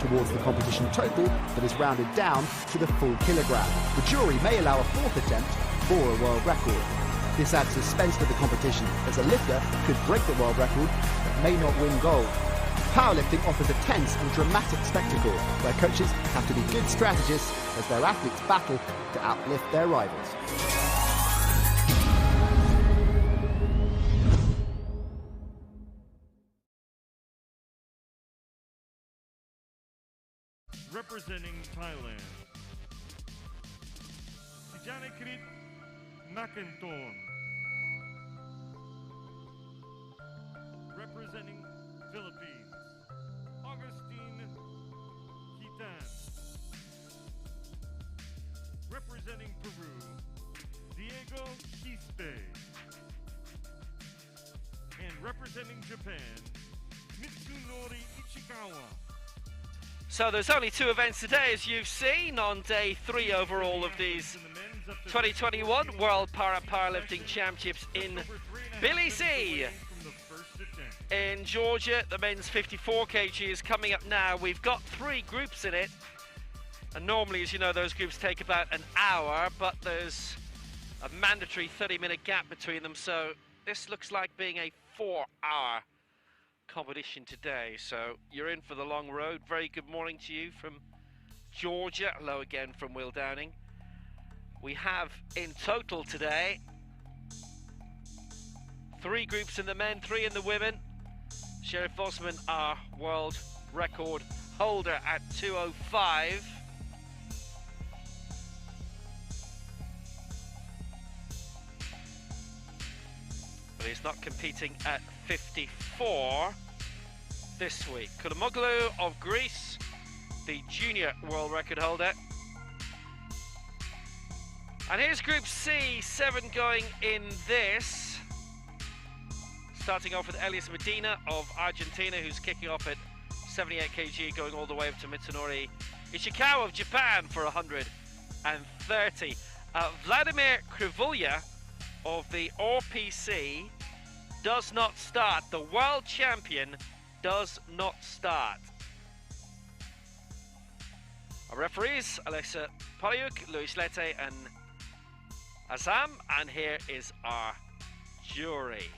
towards the competition total that is rounded down to the full kilogram. The jury may allow a fourth attempt for a world record. This adds suspense to the competition, as a lifter could break the world record but may not win gold. Powerlifting offers a tense and dramatic spectacle where coaches have to be good strategists as their athletes battle to outlift their rivals. Representing Thailand, Sijanakrit Nakantorn. Representing Philippines, Augustine Kitan. Representing Peru, Diego Quispe. And representing Japan, Mitsunori Ichikawa. So there's only 2 events today, as you've seen, on day 3 overall of these 2021 World Powerlifting Championships in Tbilisi in Georgia. The men's 54 kg is coming up now. We've got 3 groups in it, and normally, as you know, those groups take about an hour, but there's a mandatory 30-minute gap between them, so this looks like being a 4-hour competition today. So you're in for the long road. Very good morning to you from Georgia. Hello again from Will Downing. We have in total today 3 groups in the men, 3 in the women. Sheriff Osman, our world record holder, at 2:05. But he's not competing at 54 this week. Kulamoglu of Greece, the junior world record holder. And here's Group C, 7 going in this. Starting off with Elias Medina of Argentina, who's kicking off at 78 kg, going all the way up to Mitsunori Ishikawa of Japan for 130. Vladimir Krivulya of the RPC does not start. The world champion does not start. Our referees, Alexa Polyuk, Luis Lete and Azam, and here is our jury.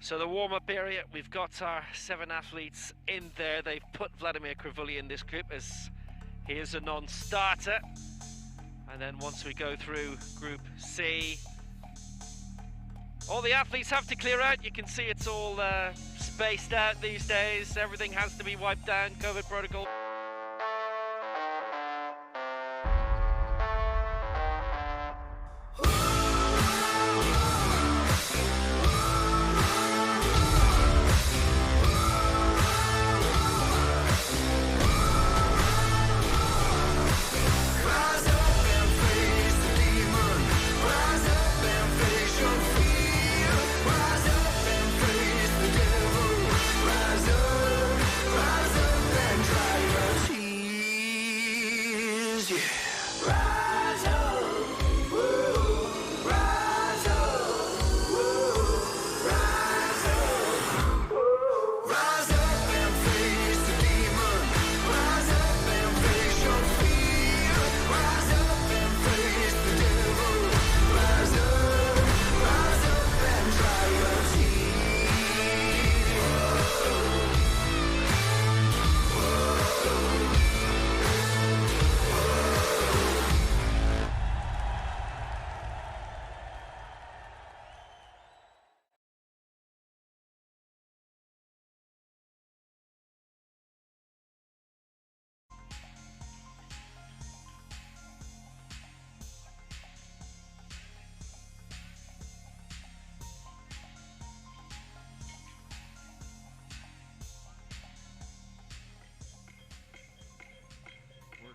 So the warm-up area, we've got our 7 athletes in there. They've put Vladimir Krivulya in this group as he is a non-starter. And then once we go through Group C, all the athletes have to clear out. You can see it's all spaced out these days. Everything has to be wiped down, COVID protocol.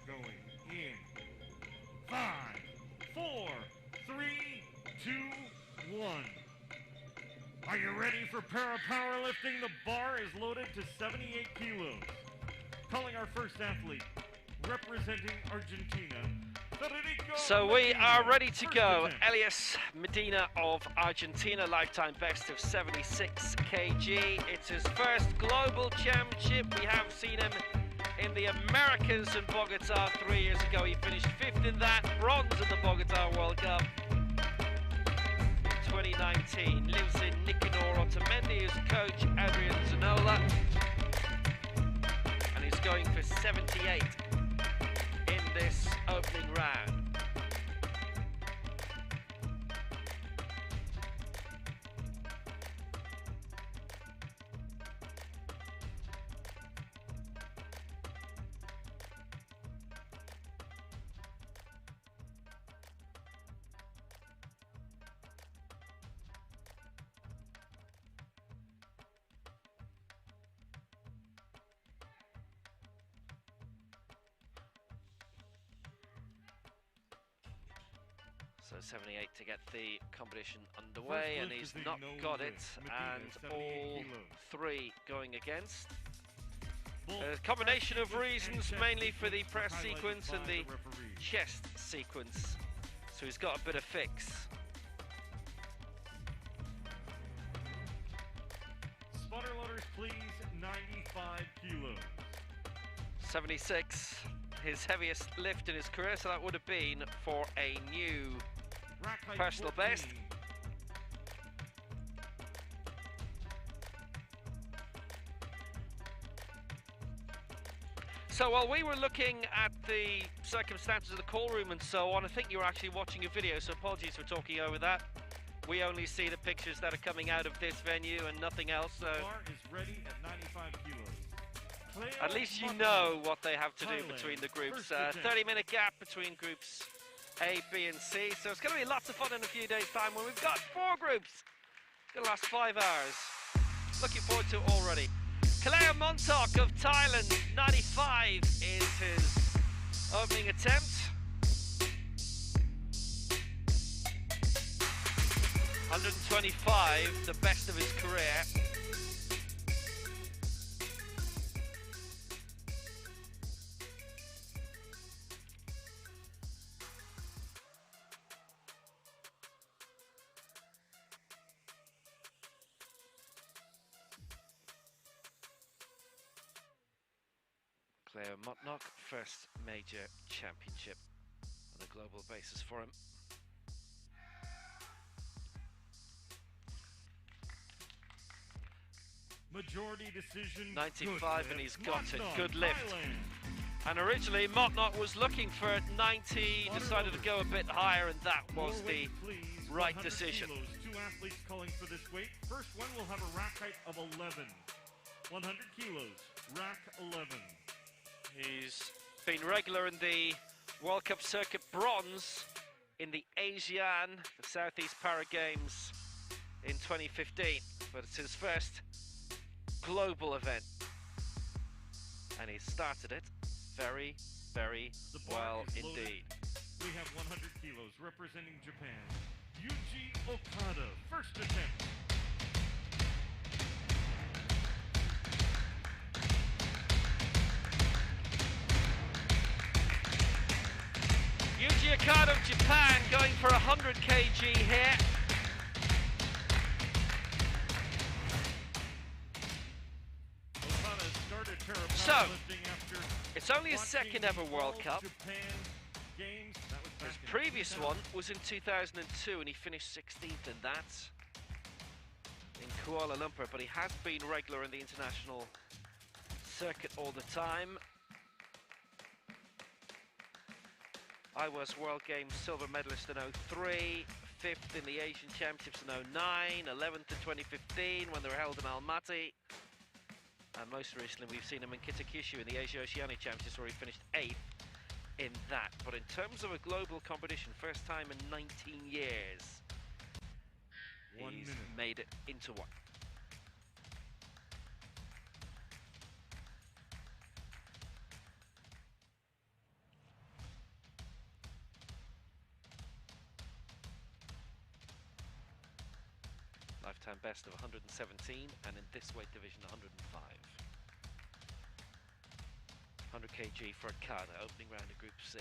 Going in 5, 4, 3, 2, 1. Are you ready for powerlifting? The bar is loaded to 78 kilos. Calling our first athlete, representing Argentina, So we are ready to go. Elias Medina of Argentina, lifetime best of 76 kg. It's his first global championship. We have seen him in the Americas in Bogota 3 years ago. He finished 5th in that, bronze in the Bogota World Cup in 2019. Lives in Nicanor, Otamendi, his coach Adrian Zanola, and he's going for 78 in this opening round. So 78 to get the competition underway, and he's not got it, and all three going against. A combination of reasons, mainly for the press sequence and the chest sequence, so he's got a bit of fix. Spotter loaders, please, 95 kilos. 76, his heaviest lift in his career, so that would have been for a new personal best. So while we were looking at the circumstances of the call room and so on, I think you were actually watching a video, so apologies for talking over that. We only see the pictures that are coming out of this venue and nothing else, so Bar is ready at 95 kilos. at least you know what they have to do between the groups. 30-minute gap between groups A, B and C, so it's going to be lots of fun in a few days' time when we've got 4 groups. It's going to last 5 hours. Looking forward to it already. Kaleo Montauk of Thailand, 95 is his opening attempt. .125, the best of his career. Kaleo Montauk, first major championship on a global basis for him. Majority decision. 95, and he's got a good lift. And originally Montauk was looking for 90, decided to go a bit higher, and that was the right decision. Kilos. 2 athletes calling for this weight. First one will have a rack height of 11. 100 kilos, rack 11. He's been regular in the World Cup circuit, bronze in the ASEAN, the Southeast Para Games in 2015, but it's his first global event, and he started it very, very well indeed. We have 100 kilos representing Japan. Yuji Okada, first attempt. Yuji Okada of Japan going for 100 kg here. So, it's only his second ever World Cup. His previous one was in 2002 and he finished 16th in that in Kuala Lumpur, but he has been regular in the international circuit all the time. I was World Games silver medalist in 03, 5th in the Asian Championships in 09, 11th in 2015 when they were held in Almaty. And most recently we've seen him in Kitakyushu in the Asia Oceanic Championships where he finished 8th in that. But in terms of a global competition, first time in 19 years, he's made it into one. Lifetime best of 117, and in this weight division 105. 100 kg for Okada, opening round of Group C.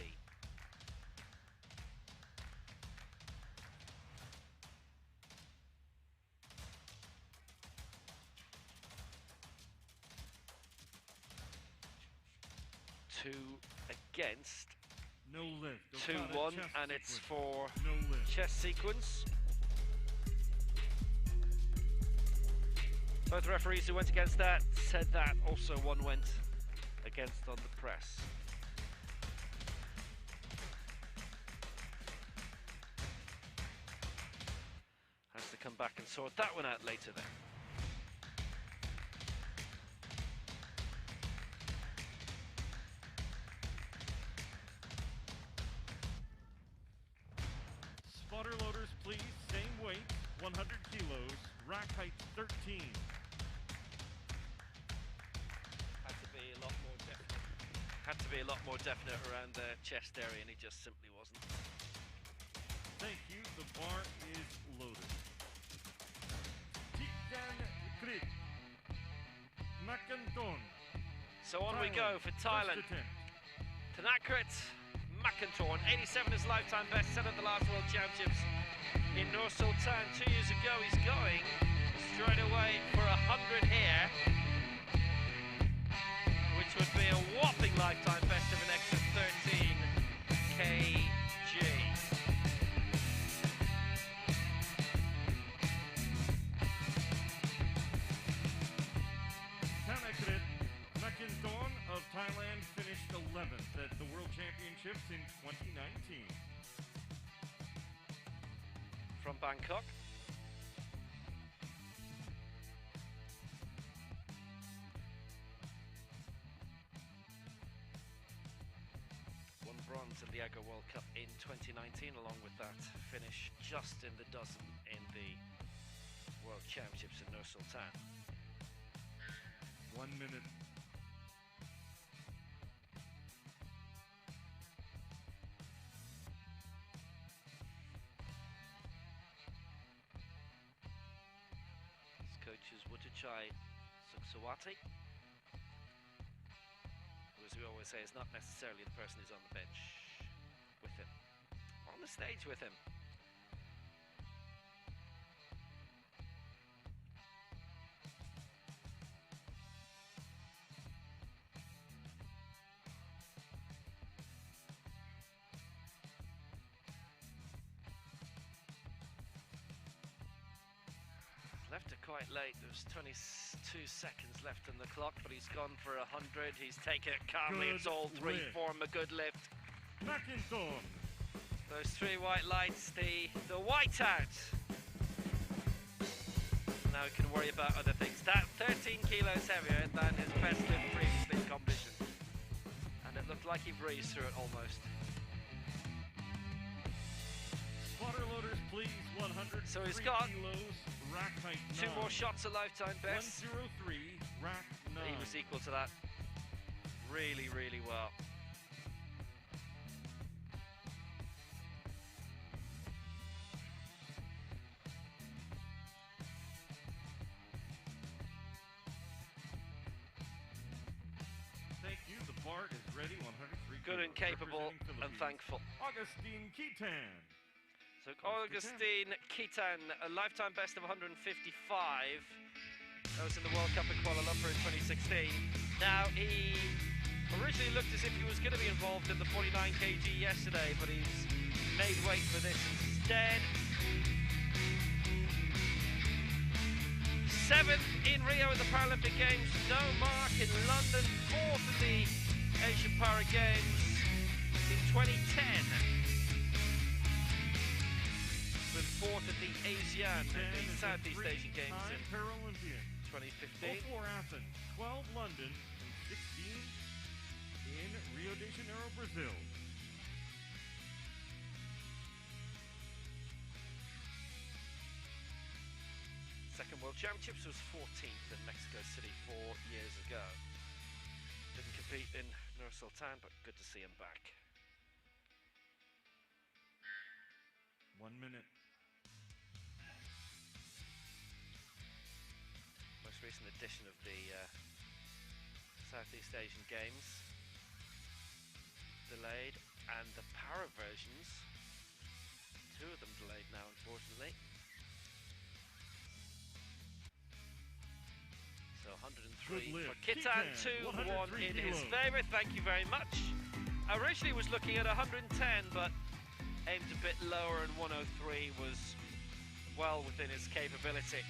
2 against. No lift. 2-1, chest and it's sequence. for No lift. chest sequence. Both referees who went against that said that also one went against on the press. Has to come back and sort that one out later then. Spotter loaders, please. Same weight, 100 kilos. Rack height 13. Had to be a lot more definite. Had to be a lot more definite around the chest area, and he just simply wasn't. Thank you. The bar is loaded. Titan Krit. Macanton. So on we go for Thailand. Tanakrit Macanton, 87 is lifetime best, set at the last World Championships in Nur Sultan 2 years ago. He's going straight away for 100 here, which would be a whopping lifetime best of an extra 13 kg. Tanakrit Macanton of Thailand finished 11th at the World Championships in 2019. From Bangkok. Won bronze in the Agro World Cup in 2019, along with that finish just in the dozen in the World Championships in Nur Sultan. 1 minute. His coach is Wutajai Suksawati, who, as we always say, is not necessarily the person who's on the bench with him, on the stage with him. Left it quite late. There's 22 seconds left on the clock, but he's gone for 100. He's taken it calmly. It's all three for him. A good lift. Macanton. Those 3 white lights, the white out. Now he can worry about other things. That 13 kilos heavier than his best lift previously in competition. And it looked like he breezed through it almost. Spotter loaders, please. 100. So he's got kilos. Rack height 2 9. more shots of lifetime best. 103. Rack 9. He was equal to that really, really well. Thank you. The bar is ready. 103. Good and kilos, capable representing and Philippines. thankful. Augustine Kitan. So Augustine Kitan, a lifetime best of 155. That was in the World Cup in Kuala Lumpur in 2016. Now, he originally looked as if he was going to be involved in the 49 kg yesterday, but he's made weight for this instead. 7th in Rio in the Paralympic Games, no mark in London, 4th in the Asian Para Games in 2010. With 4th at the ASEAN, the Southeast Asian Games in Paralympian. 2015. 04 Athens, 12 London, and 16 in Rio de Janeiro, Brazil. Second World Championships was 14th in Mexico City 4 years ago. Didn't compete in Nur Sultan, but good to see him back. 1 minute. Most recent edition of the Southeast Asian Games. Delayed, and the para versions, 2 of them delayed now, unfortunately. So 103 Good for lift. Kitan, 2-1 in his favour. Thank you very much. Originally was looking at 110, but aimed a bit lower, and 103 was well within his capability.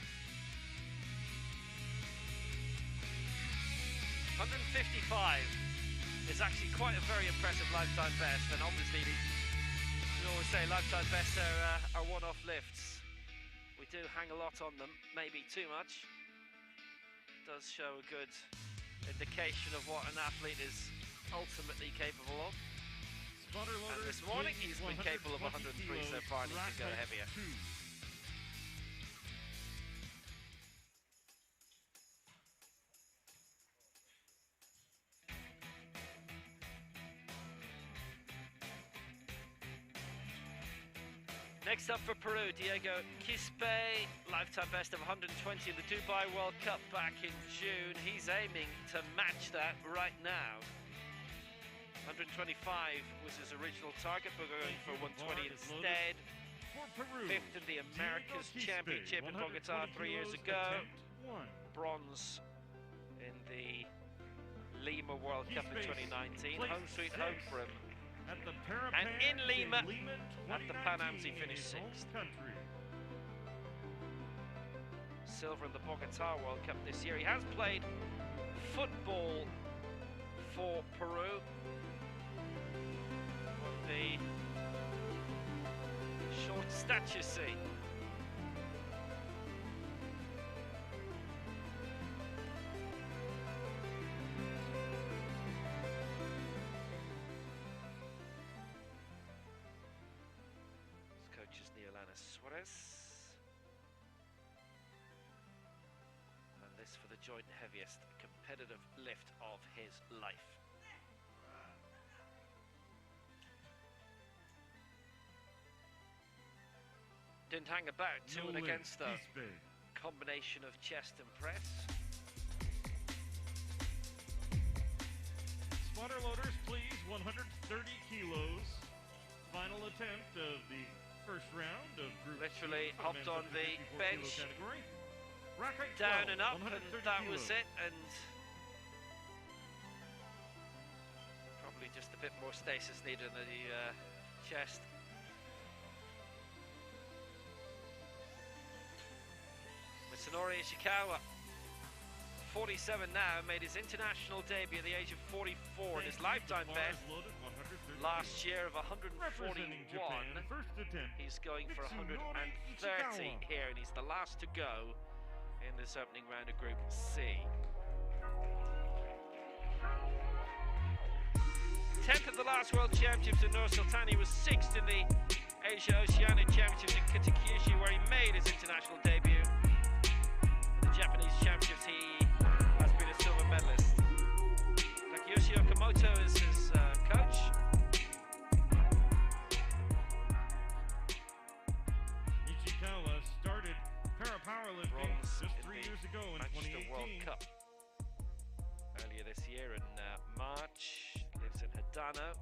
155 is actually quite a very impressive lifetime best, and obviously we always say lifetime bests are one-off lifts. We do hang a lot on them, maybe too much. Does show a good indication of what an athlete is ultimately capable of. And this morning he's been capable of 103 so far, and he can go heavier. Next up for Peru, Diego Quispe, lifetime best of 120 in the Dubai World Cup back in June. He's aiming to match that right now. 125 was his original target, but we're going for 120 instead. Fifth in the Americas Championship in Bogota 3 years ago. Bronze in the Lima World Cup in 2019. Home sweet home for him. And in Lima, at the Pan Ams, he finished 6th. Silver in the Bogota World Cup this year. He has played football for Peru on the short stature scene. And this for the joint heaviest competitive lift of his life. Didn't hang about, two and against the combination of chest and press. Spotter loaders, please, 130 kilos. Final attempt of the first round of Group Literally C hopped on the bench, down 12, and up, and that was it. And probably just a bit more stasis needed in the chest. Mitsunori Ishikawa, 47 now, made his international debut at the age of 44, and his lifetime best last year of 141. He's going for 130 here, and he's the last to go in this opening round of Group C. 10th at the last World Championships in Nur Sultan. He was 6th in the Asia Oceania Championships in Katakyushu, where he made his international debut. In the Japanese Championships, he has been a silver medalist. Takeyoshi Okamoto is his coach. Ishikawa started para-powerlifting just 3 years ago in 2018. World Cup earlier this year in March. Lives in Hadano.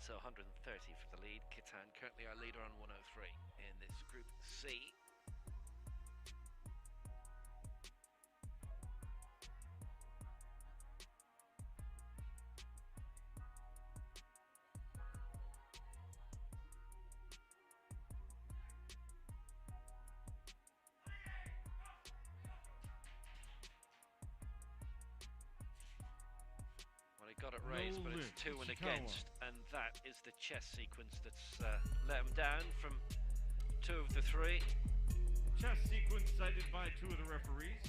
So 130 for the lead. Kitan currently our leader on 103 in this Group C. Got it raised, but it's 2 and against, and that is the chest sequence that's let him down from 2 of the 3. Chest sequence cited by 2 of the referees.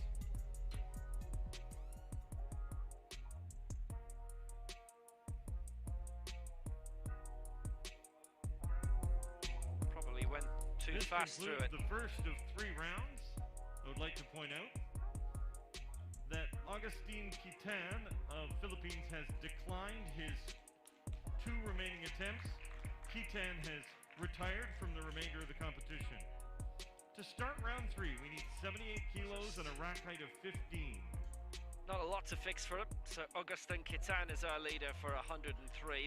Probably went moving This fast through it. concludes the first of 3 rounds. I would like to point out that Augustine Kitan of Philippines has declined his 2 remaining attempts. Kitan has retired from the remainder of the competition. To start round 3, we need 78 kilos and a rack height of 15. Not a lot to fix for him, so Augustin Kitan is our leader for 103,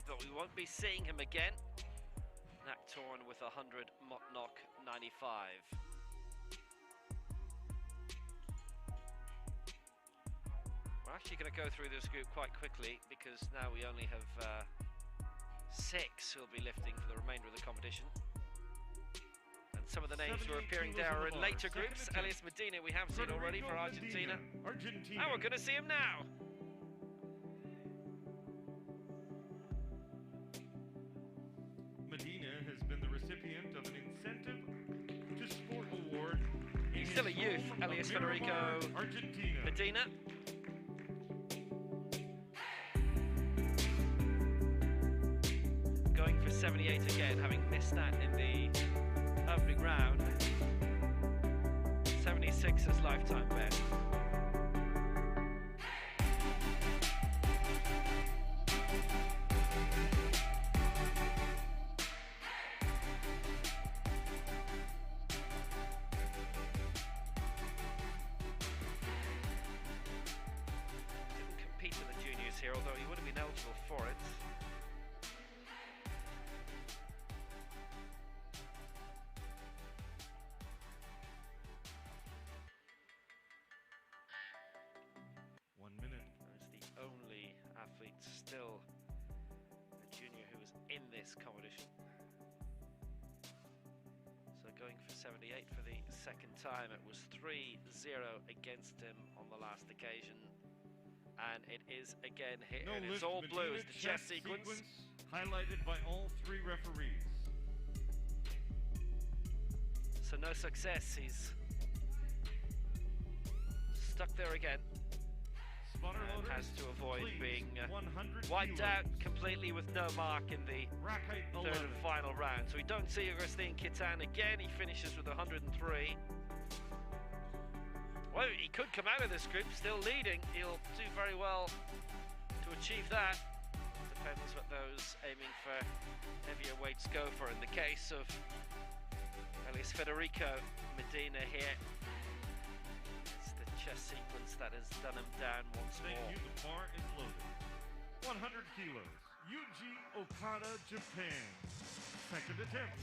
but we won't be seeing him again. Knack torn with 100 Motnock 95. We're actually going to go through this group quite quickly because now we only have 6 who'll be lifting for the remainder of the competition. And some of the names who are appearing there are in later groups. Elias Medina we have seen already for Argentina. Now we're going to see him now. Medina has been the recipient of an incentive to sport award. He's still a youth, Elias Federico Argentina. Medina. Going for 78 again, having missed that in the opening round. 76 is lifetime best. Didn't compete in the juniors here, although he would have been eligible for it. Only athlete still a junior who was in this competition. So going for 78 for the second time. It was 3-0 against him on the last occasion, and it is again here. It is all blue as the chess sequence highlighted by all 3 referees. So no success. He's stuck there again. And has to avoid being wiped out completely with no mark in the third and final round. So we don't see Augustin Kitan again. He finishes with 103. Well, he could come out of this group still leading. He'll do very well to achieve that. Depends what those aiming for heavier weights go for. In the case of Elias Federico Medina here, chess sequence that has done him down once more. Thank you, the bar is loaded. 100 kilos, Yuji Okada, Japan. Second attempt.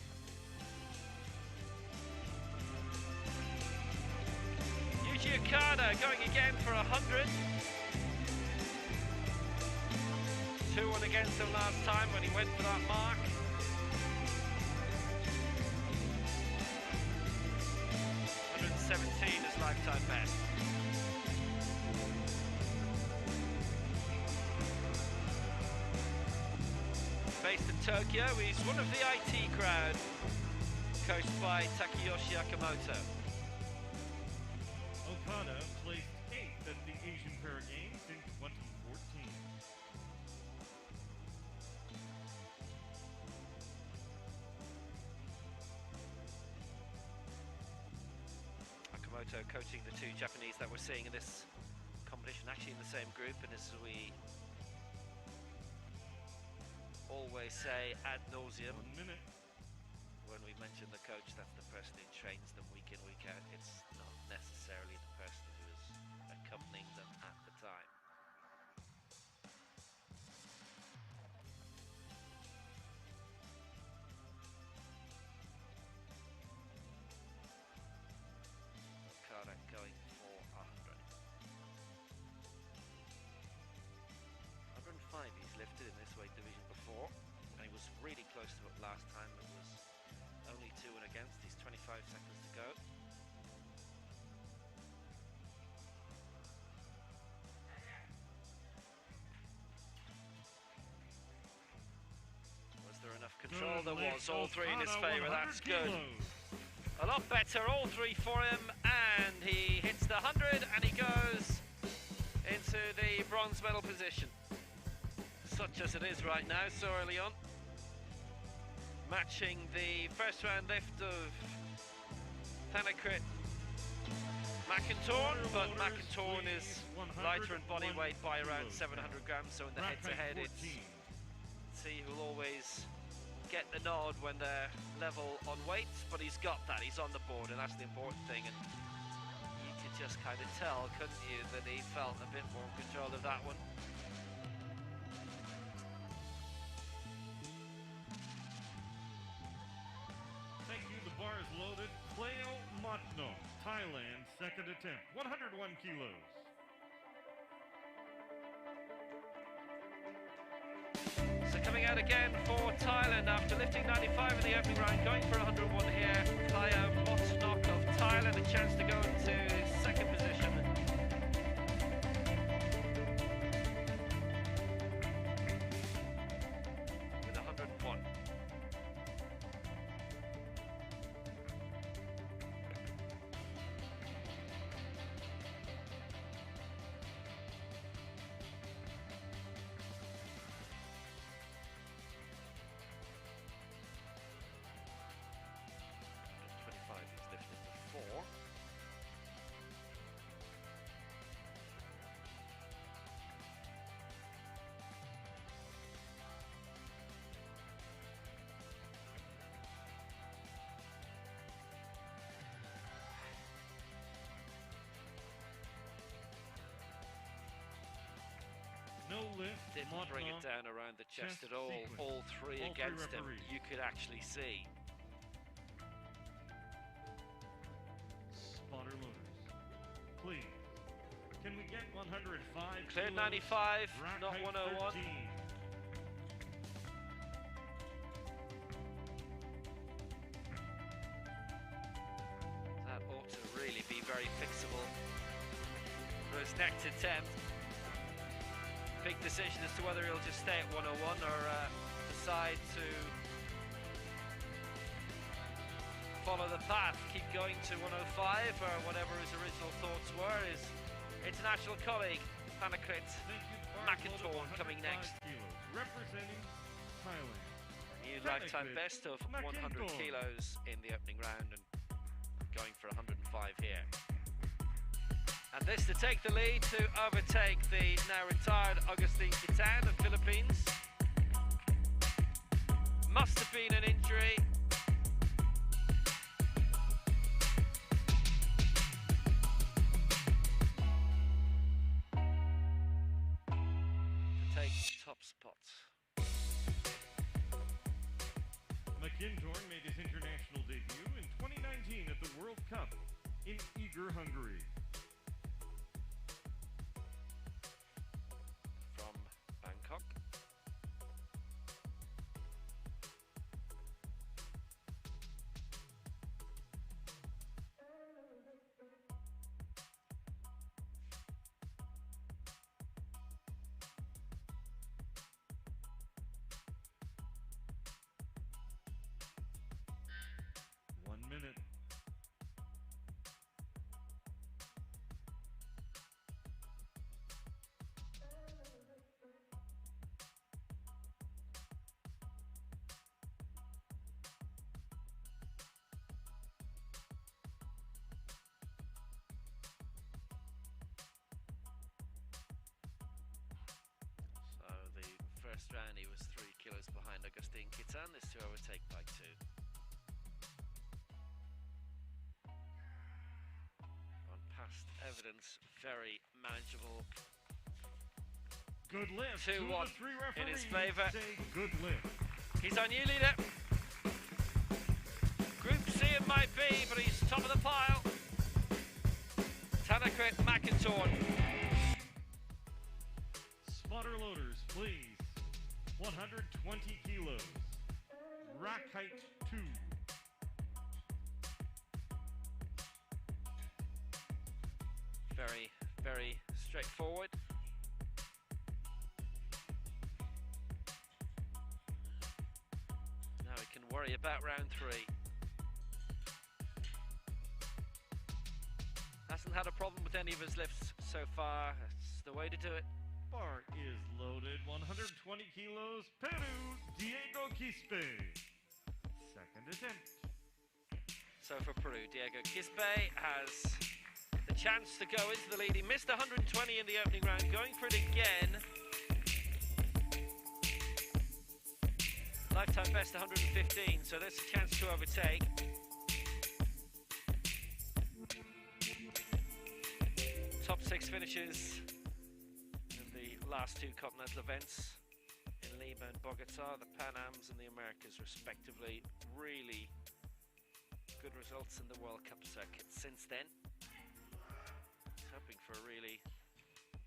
Yuji Okada going again for 100. 2-1 against him last time when he went for that mark. .17 is lifetime best. Based in Tokyo, he's one of the IT crowd, coached by Takeyoshi Akamoto. Okada placed 8th at the Asian Para Games in 2014. Akamoto coaching the 2 Japanese that we're seeing in this competition, actually in the same group, and as we always say ad nauseum, 1 minute. when we mention the coach, that's the person who trains them week in, week out. It's not necessarily the person who is accompanying them at the time. Okada going for 100. 105 he's lifted in this weight division before, and he was really close to it last time. It was only 2-1 against. He's 25 seconds to go. Was there enough control? There was. All 3 in his favour. That's good. A lot better, all 3 for him, and he hits the 100 and he goes into the bronze medal position. Such as it is right now, so early on. Matching the first round lift of Thanakrit McIntorn, but McIntorn is lighter in body weight by around 700 grams, so in the head-to-head it's see who'll always get the nod when they're level on weight, but he's got that, he's on the board, and that's the important thing. And you could just kind of tell, couldn't you, that he felt a bit more in control of that one. Thank you, the bar is loaded. Cleo Matno, Thailand, second attempt, 101 kilos. So coming out again for Thailand after lifting 95 in the opening round, going for 101 here. Cleo Matno of Thailand, a chance to go into second position. With 101. He's lifted before. No lift. Didn't bring it down around the chest at all. Sequence. All three against him, you could actually see. Spotter loaders, please. Can we get 105? Cleared 95, Rack not height 101. 13. That ought to really be very fixable for his next attempt. Big decision as to whether he'll just stay at 101 or decide to follow the path, keep going to 105 or whatever his original thoughts were. His international colleague, Thanakrit McIntorn, coming next. Kilos, representing Thailand. New lifetime best of 100 McIntorn. kilos in the opening round and going for 105 here. And this to take the lead to overtake the now retired Agustin Kitan of Philippines. Must have been an injury. To take top spots. McIntorn made his international debut in 2019 at the World Cup in Eger, Hungary. From Bangkok. Minute. So the first round he was 3 kilos behind Agustin Kitan, this to overtake by 2. On past evidence, very manageable. Good lift. 2-1 in his favour. Good lift. He's our new leader. Group C it might be, but he's top of the pile. Thanakrit McIntorn. Spotter loaders, please. 120 kilos. Rack height 2. Very, very straightforward. Now we can worry about round 3. Hasn't had a problem with any of his lifts so far. That's the way to do it. Bar is loaded. 120 kilos. Peru, Diego Quispe. Second attempt. So for Peru, Diego Quispe has the chance to go into the lead. He missed 120 in the opening round, going for it again. Lifetime best 115, so there's a chance to overtake. Top 6 finishes in the last 2 continental events in Lima and Bogota, the Pan Ams and the Americas respectively. Really good results in the World Cup circuit since then. He's hoping for a really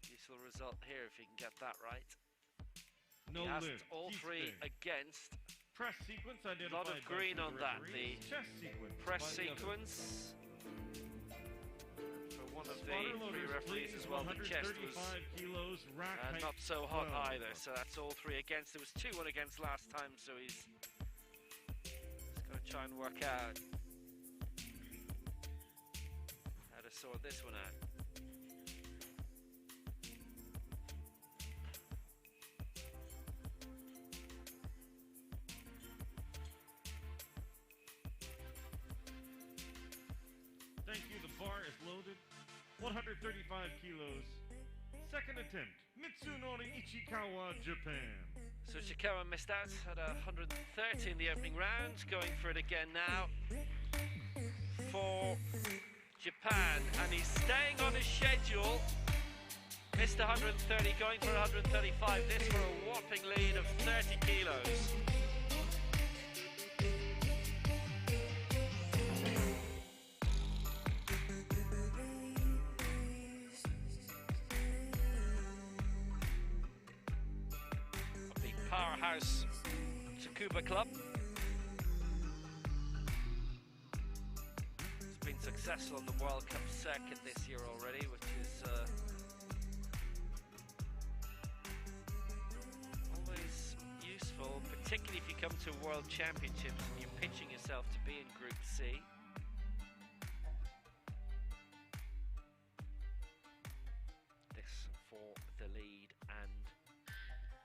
useful result here if he can get that right. No he has lift. all Keep 3 spin. against. Press sequence identified. A lot of green on that. The chest sequence. press by the other. sequence for one of the Spotter 3 loaders, referees please. as well. The chest was 135 kilos, rack height not so hot 12. either, so that's all 3 against. There was 2-1 against last time, so he's got to try and work out how to sort this one out. Thank you, the bar is loaded. 135 kilos. Second attempt. Mitsunori Ichikawa, Japan. So Chikawa missed out at 130 in the opening round, going for it again now for Japan, and he's staying on his schedule. Missed 130, going for 135, this for a whopping lead of 30 kilos. Powerhouse Tsukuba club. It's been successful in the World Cup circuit this year already, which is always useful, particularly if you come to World Championships and you're pitching yourself to be in Group C. This for the lead, and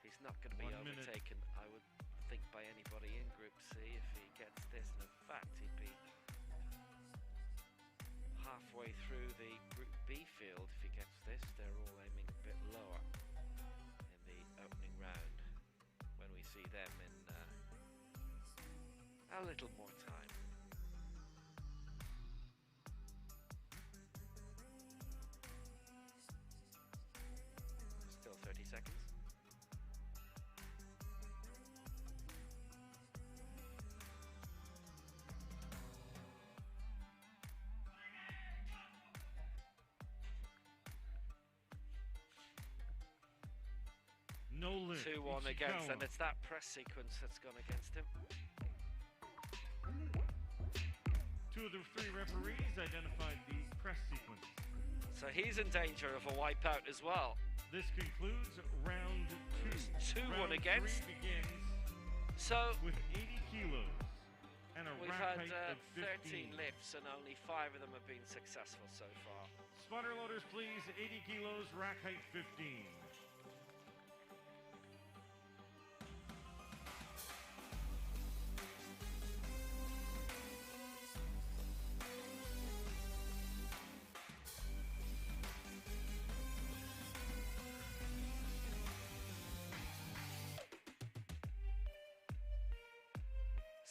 he's not going to be 1 minute. overtaken, I would think, by anybody in Group C if he gets this. And in fact, he'd be halfway through the Group B field if he gets this. They're all aiming a bit lower in the opening round when we see them in a little more time. Still 30 seconds. No lift. 2-1 against, Ichikawa. and it's that press sequence that's gone against him. 2 of the 3 referees identified the press sequence. So he's in danger of a wipeout as well. This concludes round 2. 2-1 Round against. 3 begins So with 80 kilos and a we've rack had height of 13 15. lifts, and only 5 of them have been successful so far. Spotter loaders, please. 80 kilos, rack height 15.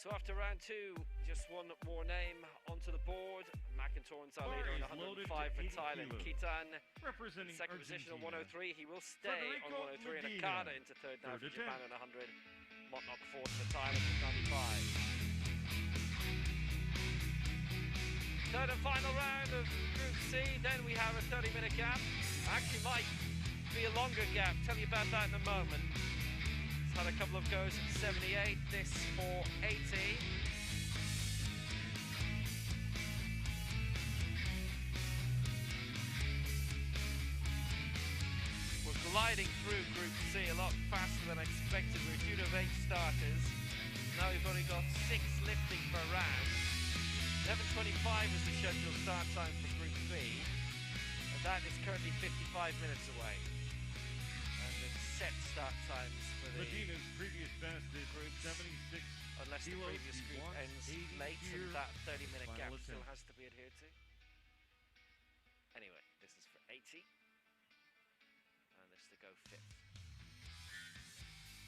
So after round 2, just one more name onto the board. McIntorn's our leader on Bar is 105 loaded for to 80 Thailand. kilos. Kitan, Representing second position on Argentina. 103. He will stay on Federico 103, and Medina. Akada into third now Third for Japan attempt. on 100. Motnock fourth for Thailand at 95. Third and final round of Group C. Then we have a 30-minute gap. Actually might be a longer gap. Tell you about that in a moment. It's had a couple of goes at 78. This for 80. We're gliding through Group C a lot faster than expected. We're due to have 8 starters. Now we've only got 6 lifting per round. 11:25 is the scheduled start time for Group B. And that is currently 55 minutes away. And it's set start times for the... Medina's previous best is Groups. 76. Unless unless the kilos. previous He group wants ends 80 late here. and that 30-minute gap Final still attempt. has to be adhered to. Anyway, this is for 80. And this to go 5th.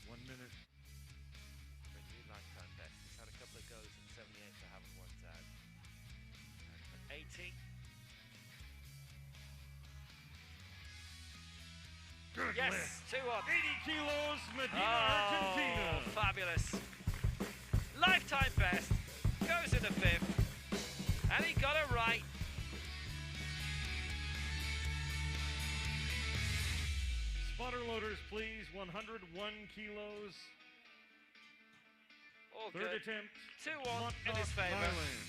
1 minute. For a new lifetime best. He's had a couple of goes at 78 that haven't worked out. And for 80. Good Yes, lift. 2 on. 80 kilos, Medina, Oh, Argentina. fabulous. Lifetime best. Goes into 5th. And he got it right. Spotter loaders, please. 101 kilos. All Third good. attempt. 2-1 in Motnock, his favour. Thailand.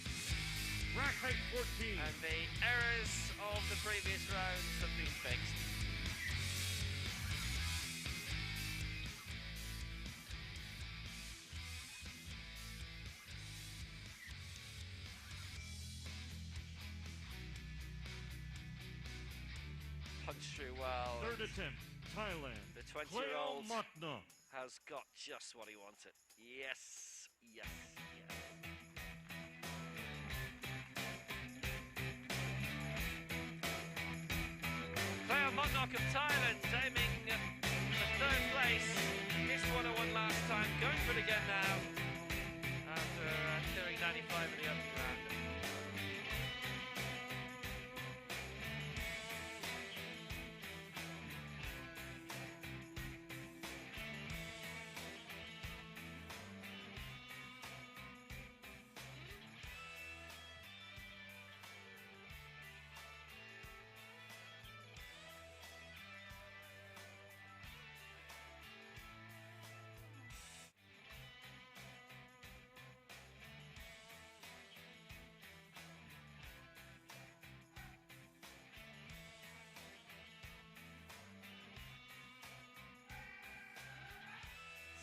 Rack height 14. And the errors of the previous rounds have been fixed. Punched through well. Third attempt. Thailand. The 20-year-old Motnock. has got just what he wanted. Yes, yes, yes. Cleo Motnock of Thailand aiming for 3rd place. Missed 101 last time, going for it again now. After clearing 95 in the opening round.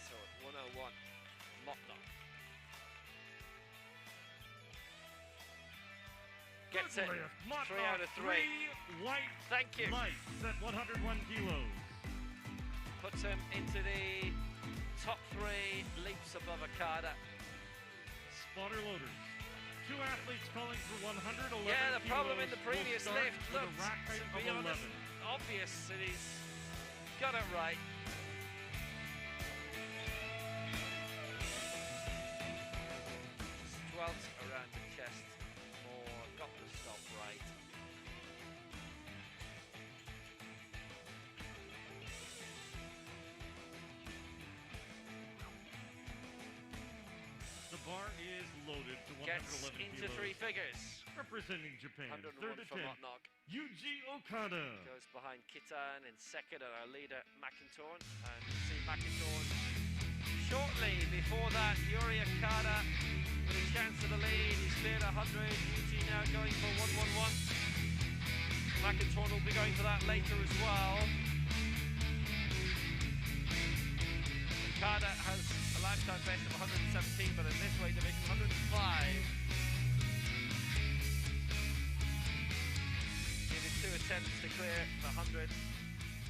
So at 101, Motnock gets it. Good lift. Motnock, 3 out of 3. 3 white Thank you. lights at 101 kilos. Puts him into the top 3 leaps above Okada. Spotter loaders. 2 athletes calling for 111 Yeah, the problem in kilos the previous will start lift with a looked, rack height to of be honest, 11. obvious that he's got it right. Dwelt around the chest more, got the stop right. The bar is loaded to 111 Gets into kilos. 3 figures. Representing Japan, 101 third for attempt, Motnock. Yuji Okada. Goes behind Kitan in second and our leader McIntorn. And you see McIntorn shortly before that. Yuri Okada with a chance of the lead. He's cleared 100. Yuji now going for 111. McIntorn will be going for that later as well. Okada has a lifetime best of 117, but in this weight division 105. Needed 2 attempts to clear the 100.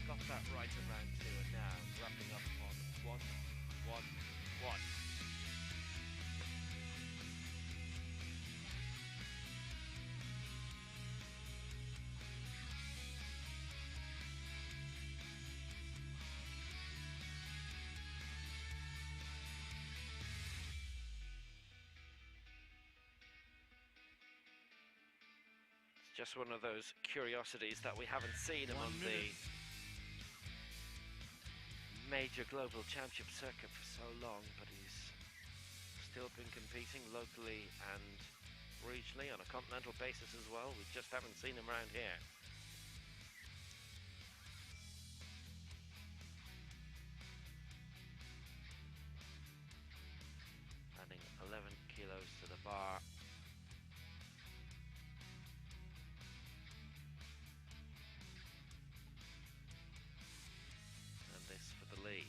Got that right in round 2, and now wrapping up on 1-1-1. Just one of those curiosities that we haven't seen him 1 on the minute. major global championship circuit for so long, but he's still been competing locally and regionally on a continental basis as well. We just haven't seen him around here. Adding 11 kilos to the bar. And this for the lead.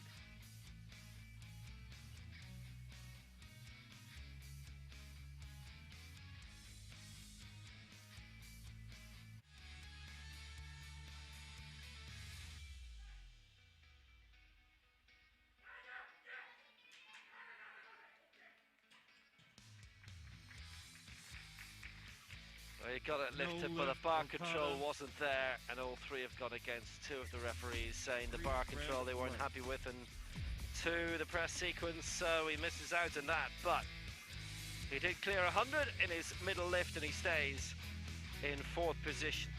Well, he got it lifted, but the bar control wasn't there, and all three have gone against two of the referees, saying the bar control they weren't happy with, and to the press sequence, so he misses out on that. But he did clear 100 in his middle lift, and he stays in 4th position.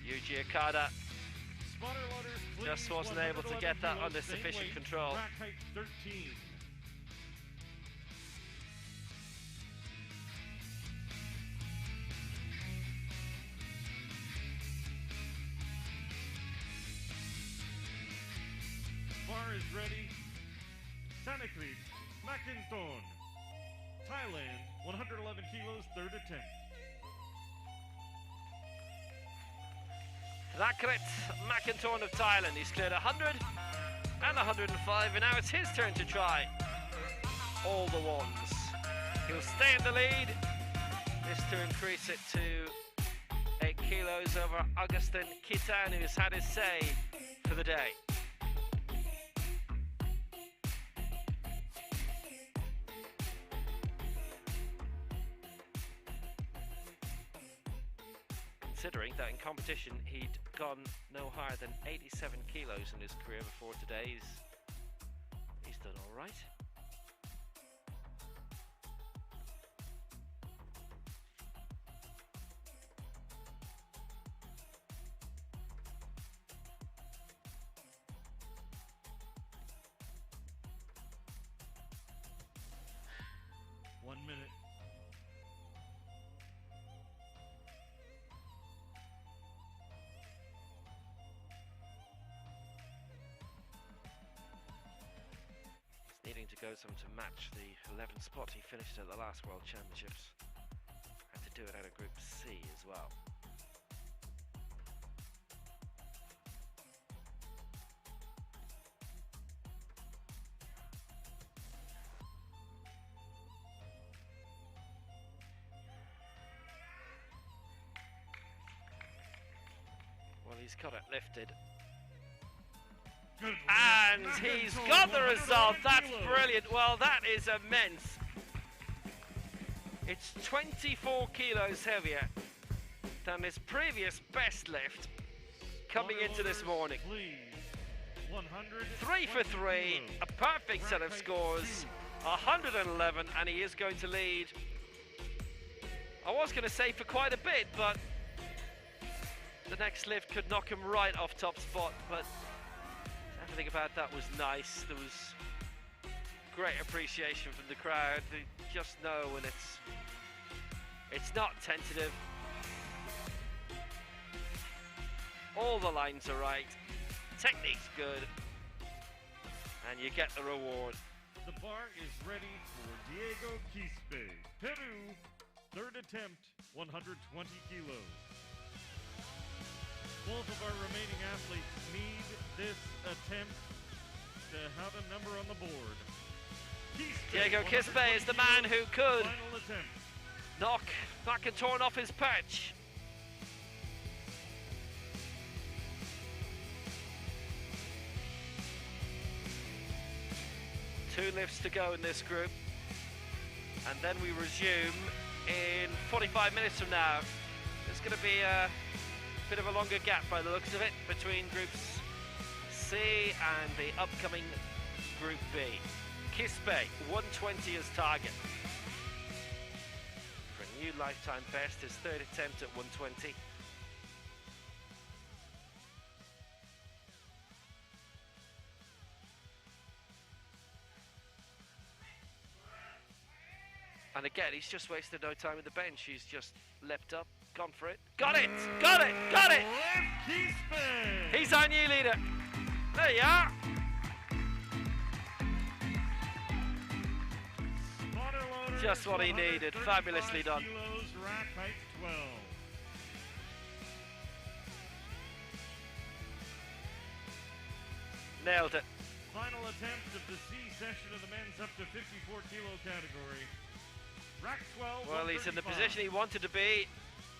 Yuji Okada just wasn't able to get that under sufficient control. Rack height 13. Bar is ready. Sanakrit Makinton, Thailand, 111 kilos, 3rd attempt. Sanakrit Makinton of Thailand, he's cleared 100 and 105, and now it's his turn to try all the ones. He'll stay in the lead, this to increase it to 8 kilos over Augustin Kitan, who's had his say for the day. Considering that in competition he'd gone no higher than 87 kilos in his career before today, he's done all right. One minute. Needing to go some to match the 11th spot he finished at the last World Championships. Had to do it out of Group C as well. Well, he's got it lifted. And he's got the result. That's brilliant. Well, that is immense. It's 24 kilos heavier than his previous best lift coming into this morning. 3 for 3, a perfect set of scores, 111, and he is going to lead. I was going to say for quite a bit, but the next lift could knock him right off top spot, but everything about that was nice. There was great appreciation from the crowd. They just know when it's not tentative. All the lines are right. Technique's good. And you get the reward. The bar is ready for Diego Quispe, Peru, 3rd attempt, 120 kilos. Both of our remaining athletes need this attempt to have a number on the board. Diego Quispe is the man who could Final attempt. knock Makinton off his perch. Two lifts to go in this group, and then we resume in 45 minutes from now. There's going to be a bit of a longer gap by the looks of it between groups C and the upcoming Group B. Quispe, 120 as target. For a new lifetime best, his 3rd attempt at 120. And again, he's just wasted no time at the bench. He's just leapt up, gone for it. Got it! Got it! Got it! He's our new leader. There you are. Just what he needed. Fabulously done. Rack height 12. Nailed it. Final attempt of the C session of the men's up to 54 kilo category. Rack 12. Well, he's in the 135. position he wanted to be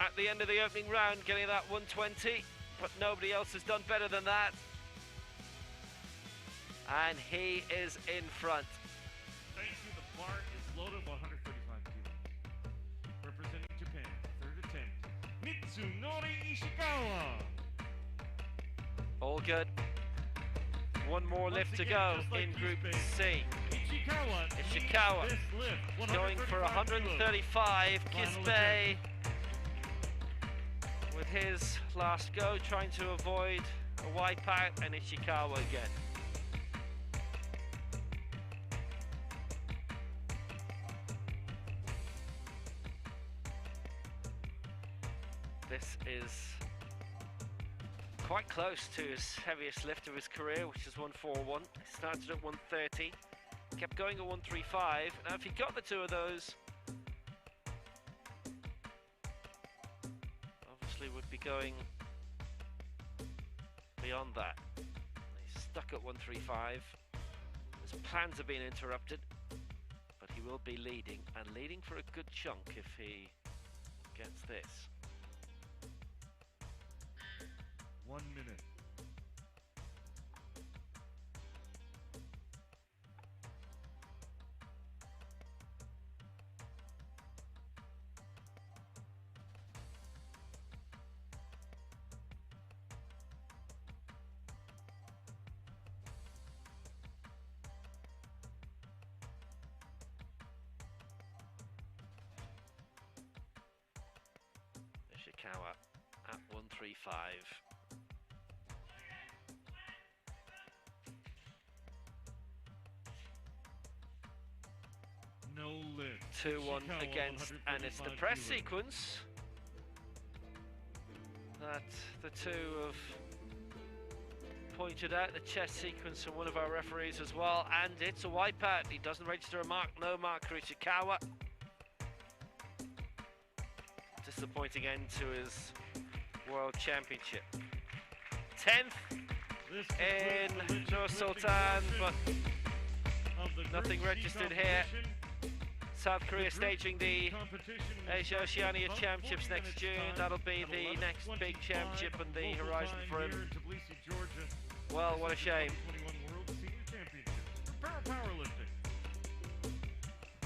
at the end of the opening round, getting that 120, but nobody else has done better than that. And he is in front. Thank you. The bar is low. loaded 135 kilos. Representing Japan, third attempt, Mitsunori Ishikawa. All good. One more lift to go in Group C. Ishikawa going for 135. Kisbei with his last go, trying to avoid a wipeout, and Ishikawa again. This is quite close to his heaviest lift of his career, which is 141. He started at 130, kept going at 135. Now if he got the two of those, obviously would be going beyond that. He's stuck at 135. His plans have been interrupted, but he will be leading, and leading for a good chunk if he gets this. 1 minute. Ishikawa at 135. No lift. 2-1 Ishikawa, against, and it's the press 135 sequence that the two have pointed out, the chest sequence from one of our referees as well, and it's a wipeout. He doesn't register a mark, no mark for Ishikawa. Disappointing end to his World Championship. 10th in Nur Sultan, but nothing registered here. South Korea staging the Asia Oceania Championships next June. That'll be the next big championship on the horizon for him. Well, what a shame.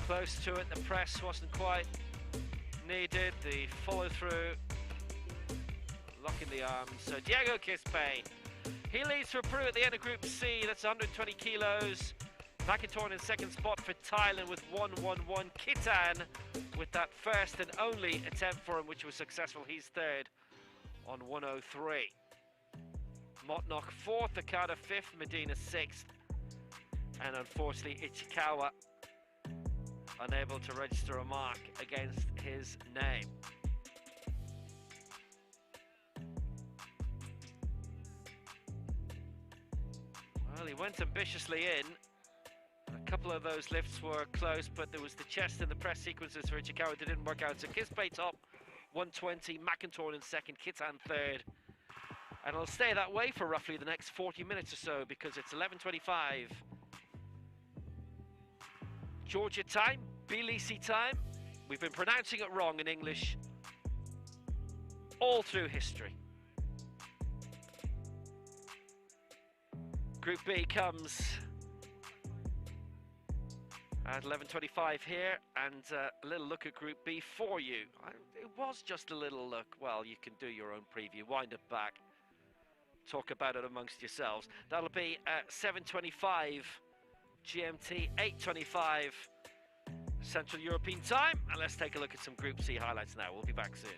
Close to it, the press wasn't quite needed. The follow through, locking the arms. So Diego Kisbei, he leads for Peru at the end of Group C. That's 120 kilos. McIntyre in second spot for Thailand with 111. Kitan with that first and only attempt for him, which was successful. He's third on 103. Motnok fourth, Okada fifth, Medina sixth. And unfortunately, Ishikawa unable to register a mark against his name. Well, he went ambitiously in. A couple of those lifts were close, but there was the chest and the press sequences for Ishikawa that didn't work out. So Kisbei top, 120, McIntyre in second, Kitan third. And it'll stay that way for roughly the next 40 minutes or so, because it's 11:25 Georgia time, Tbilisi time. We've been pronouncing it wrong in English all through history. Group B comes at 11:25 here, and a little look at Group B for you. It was just a little look. Well, you can do your own preview, wind it back, talk about it amongst yourselves. That'll be at 7:25 GMT, 8:25 Central European time, and let's take a look at some Group C highlights now. We'll be back soon.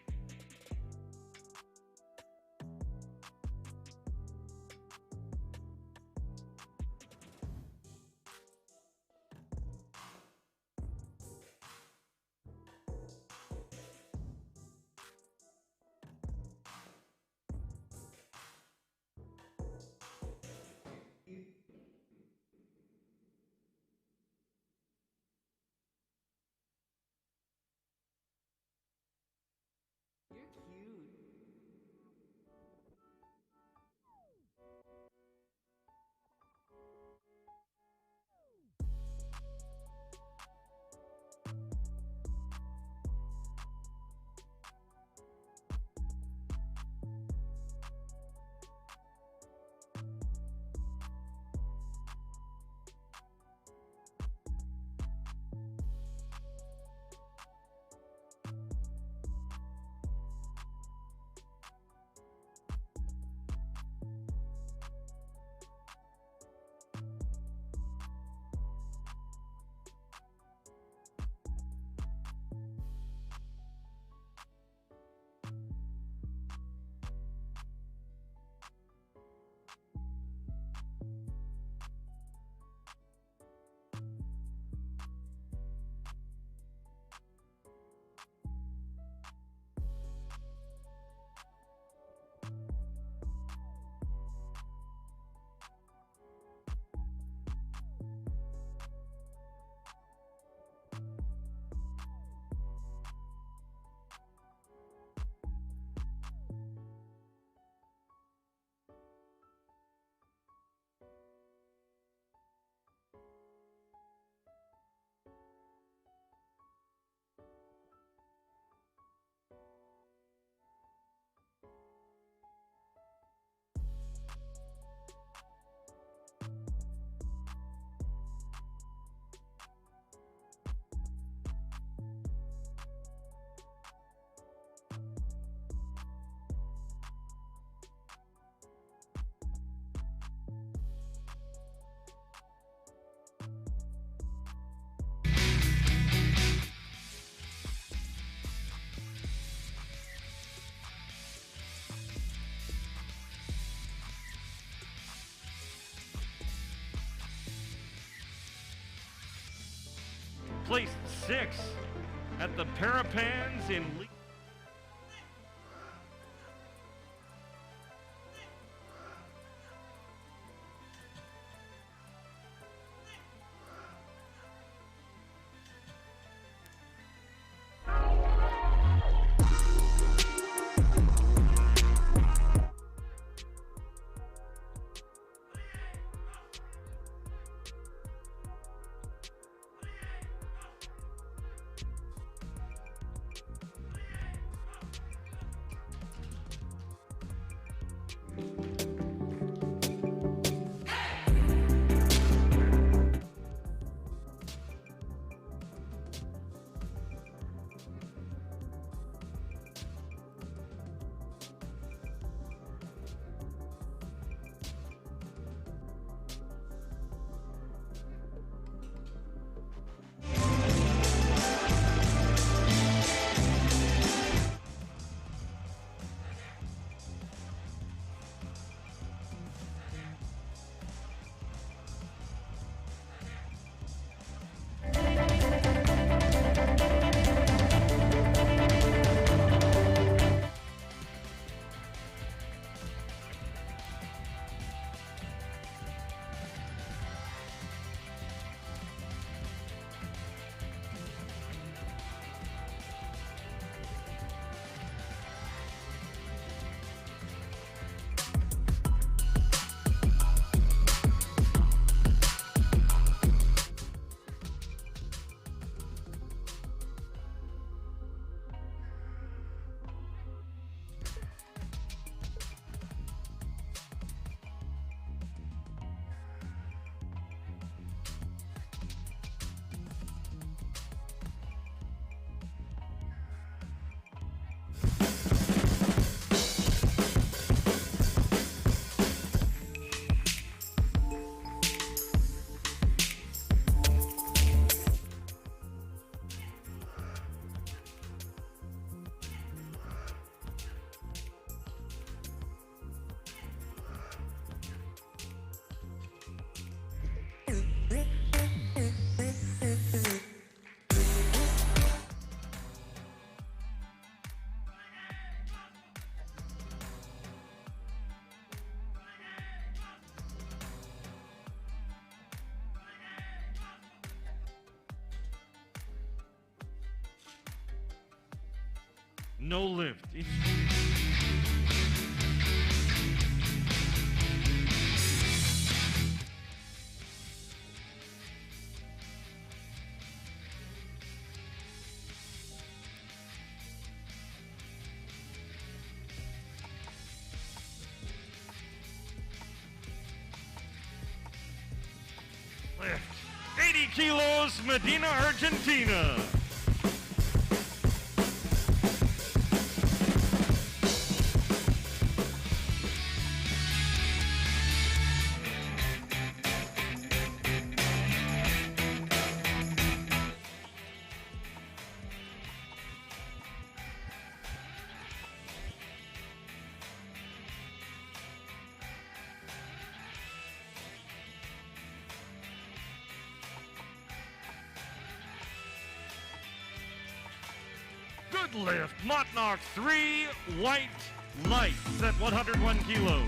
placed 6th at the Parapans in Leeds. No lift. Lift. 80 kilos, Medina, Argentina. Good lift. Montnock 3 white lights at 101 kilos.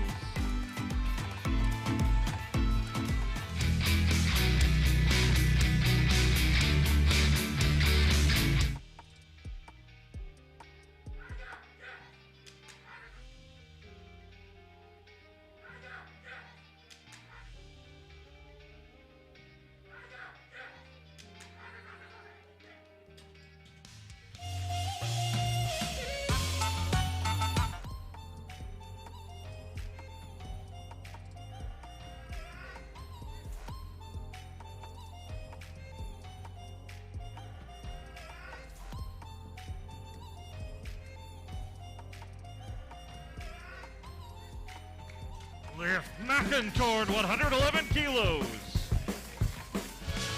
Lift McIntyre, 111 kilos.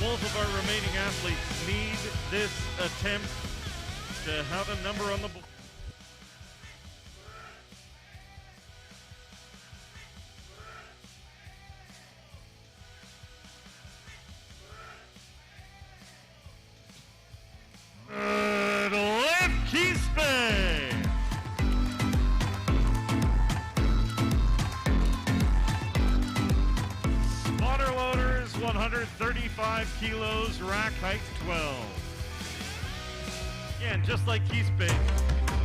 Both of our remaining athletes need this attempt to have a number on the board. 135 kilos, rack height 12. Again, just like Kispe,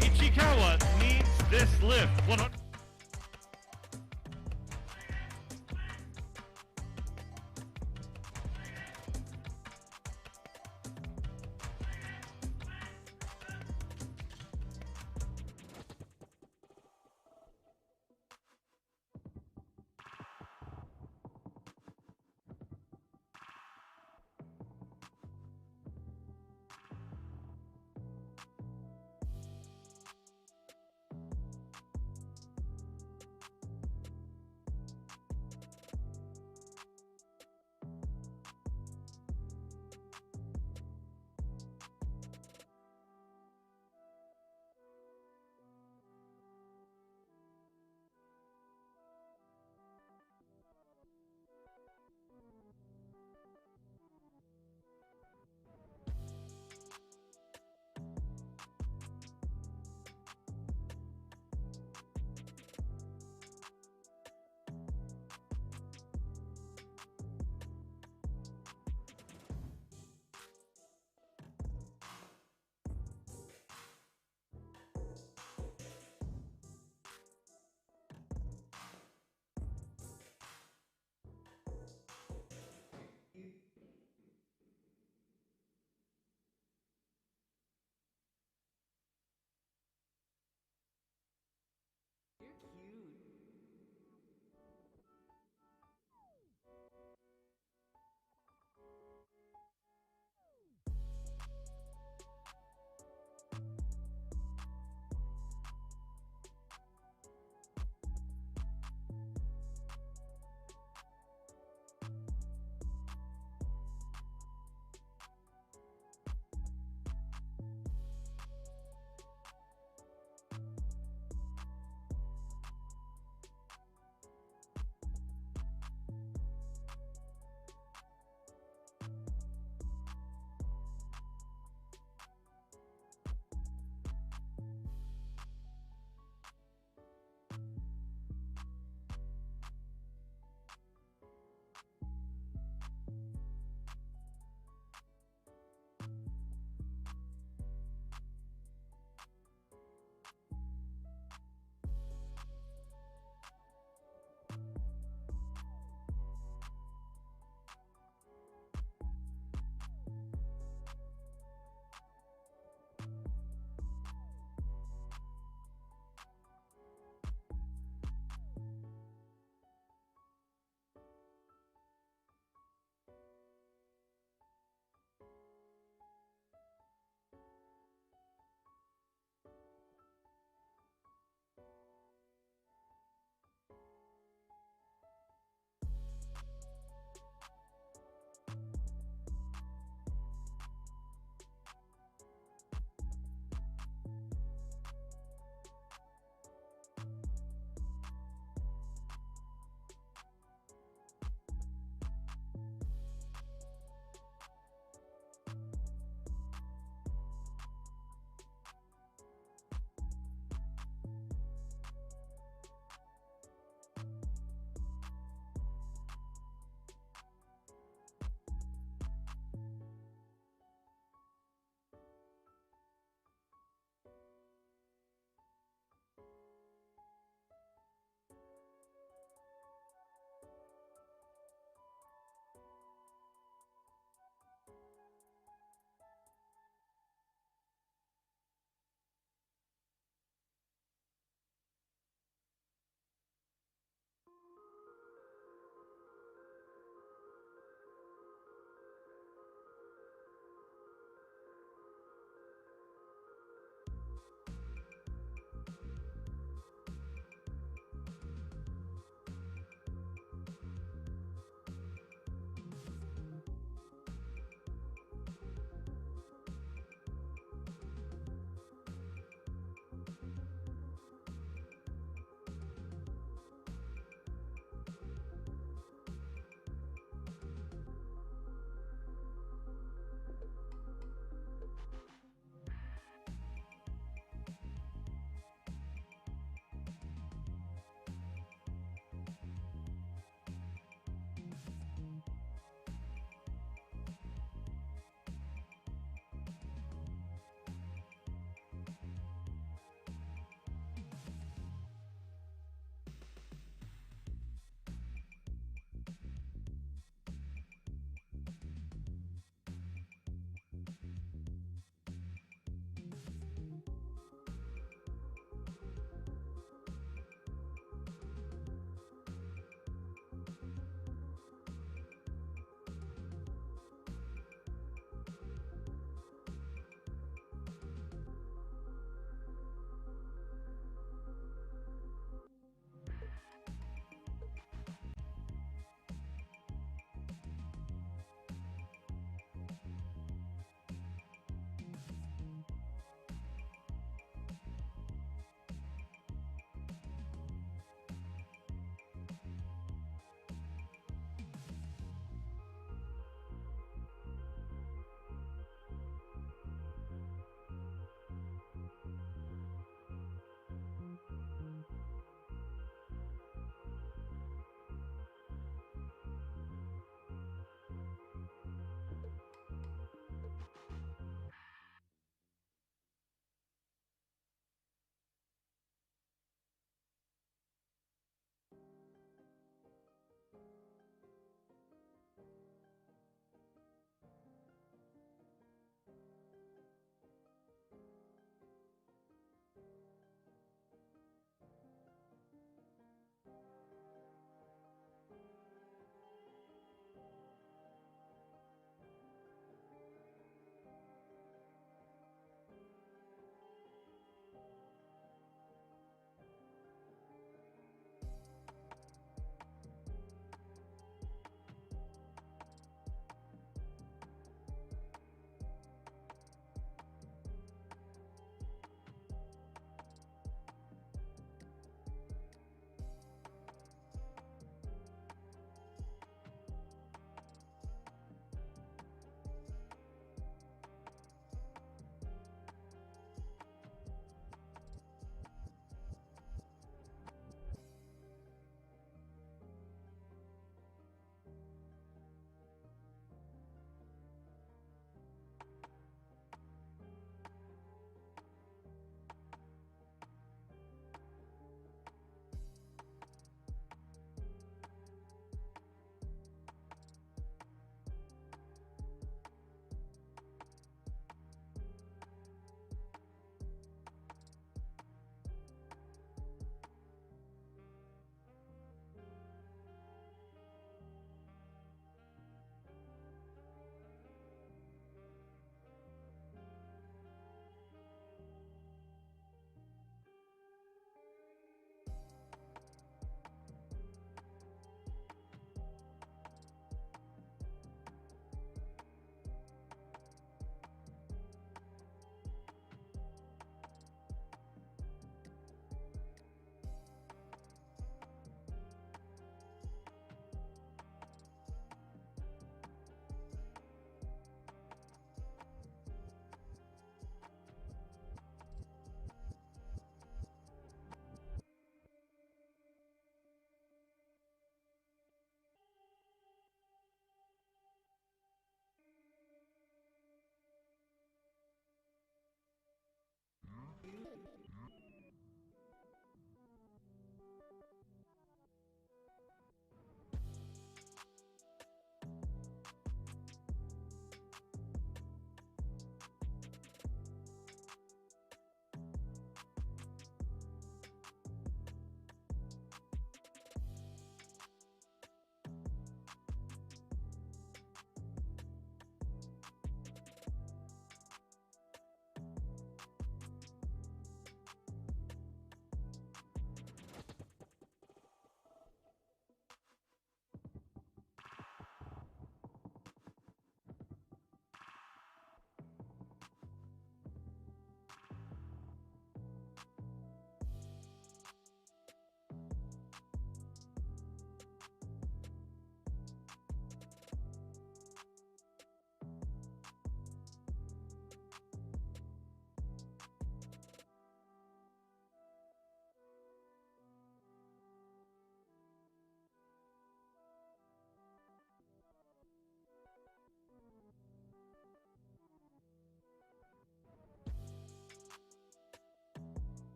Ichikawa needs this lift. 100.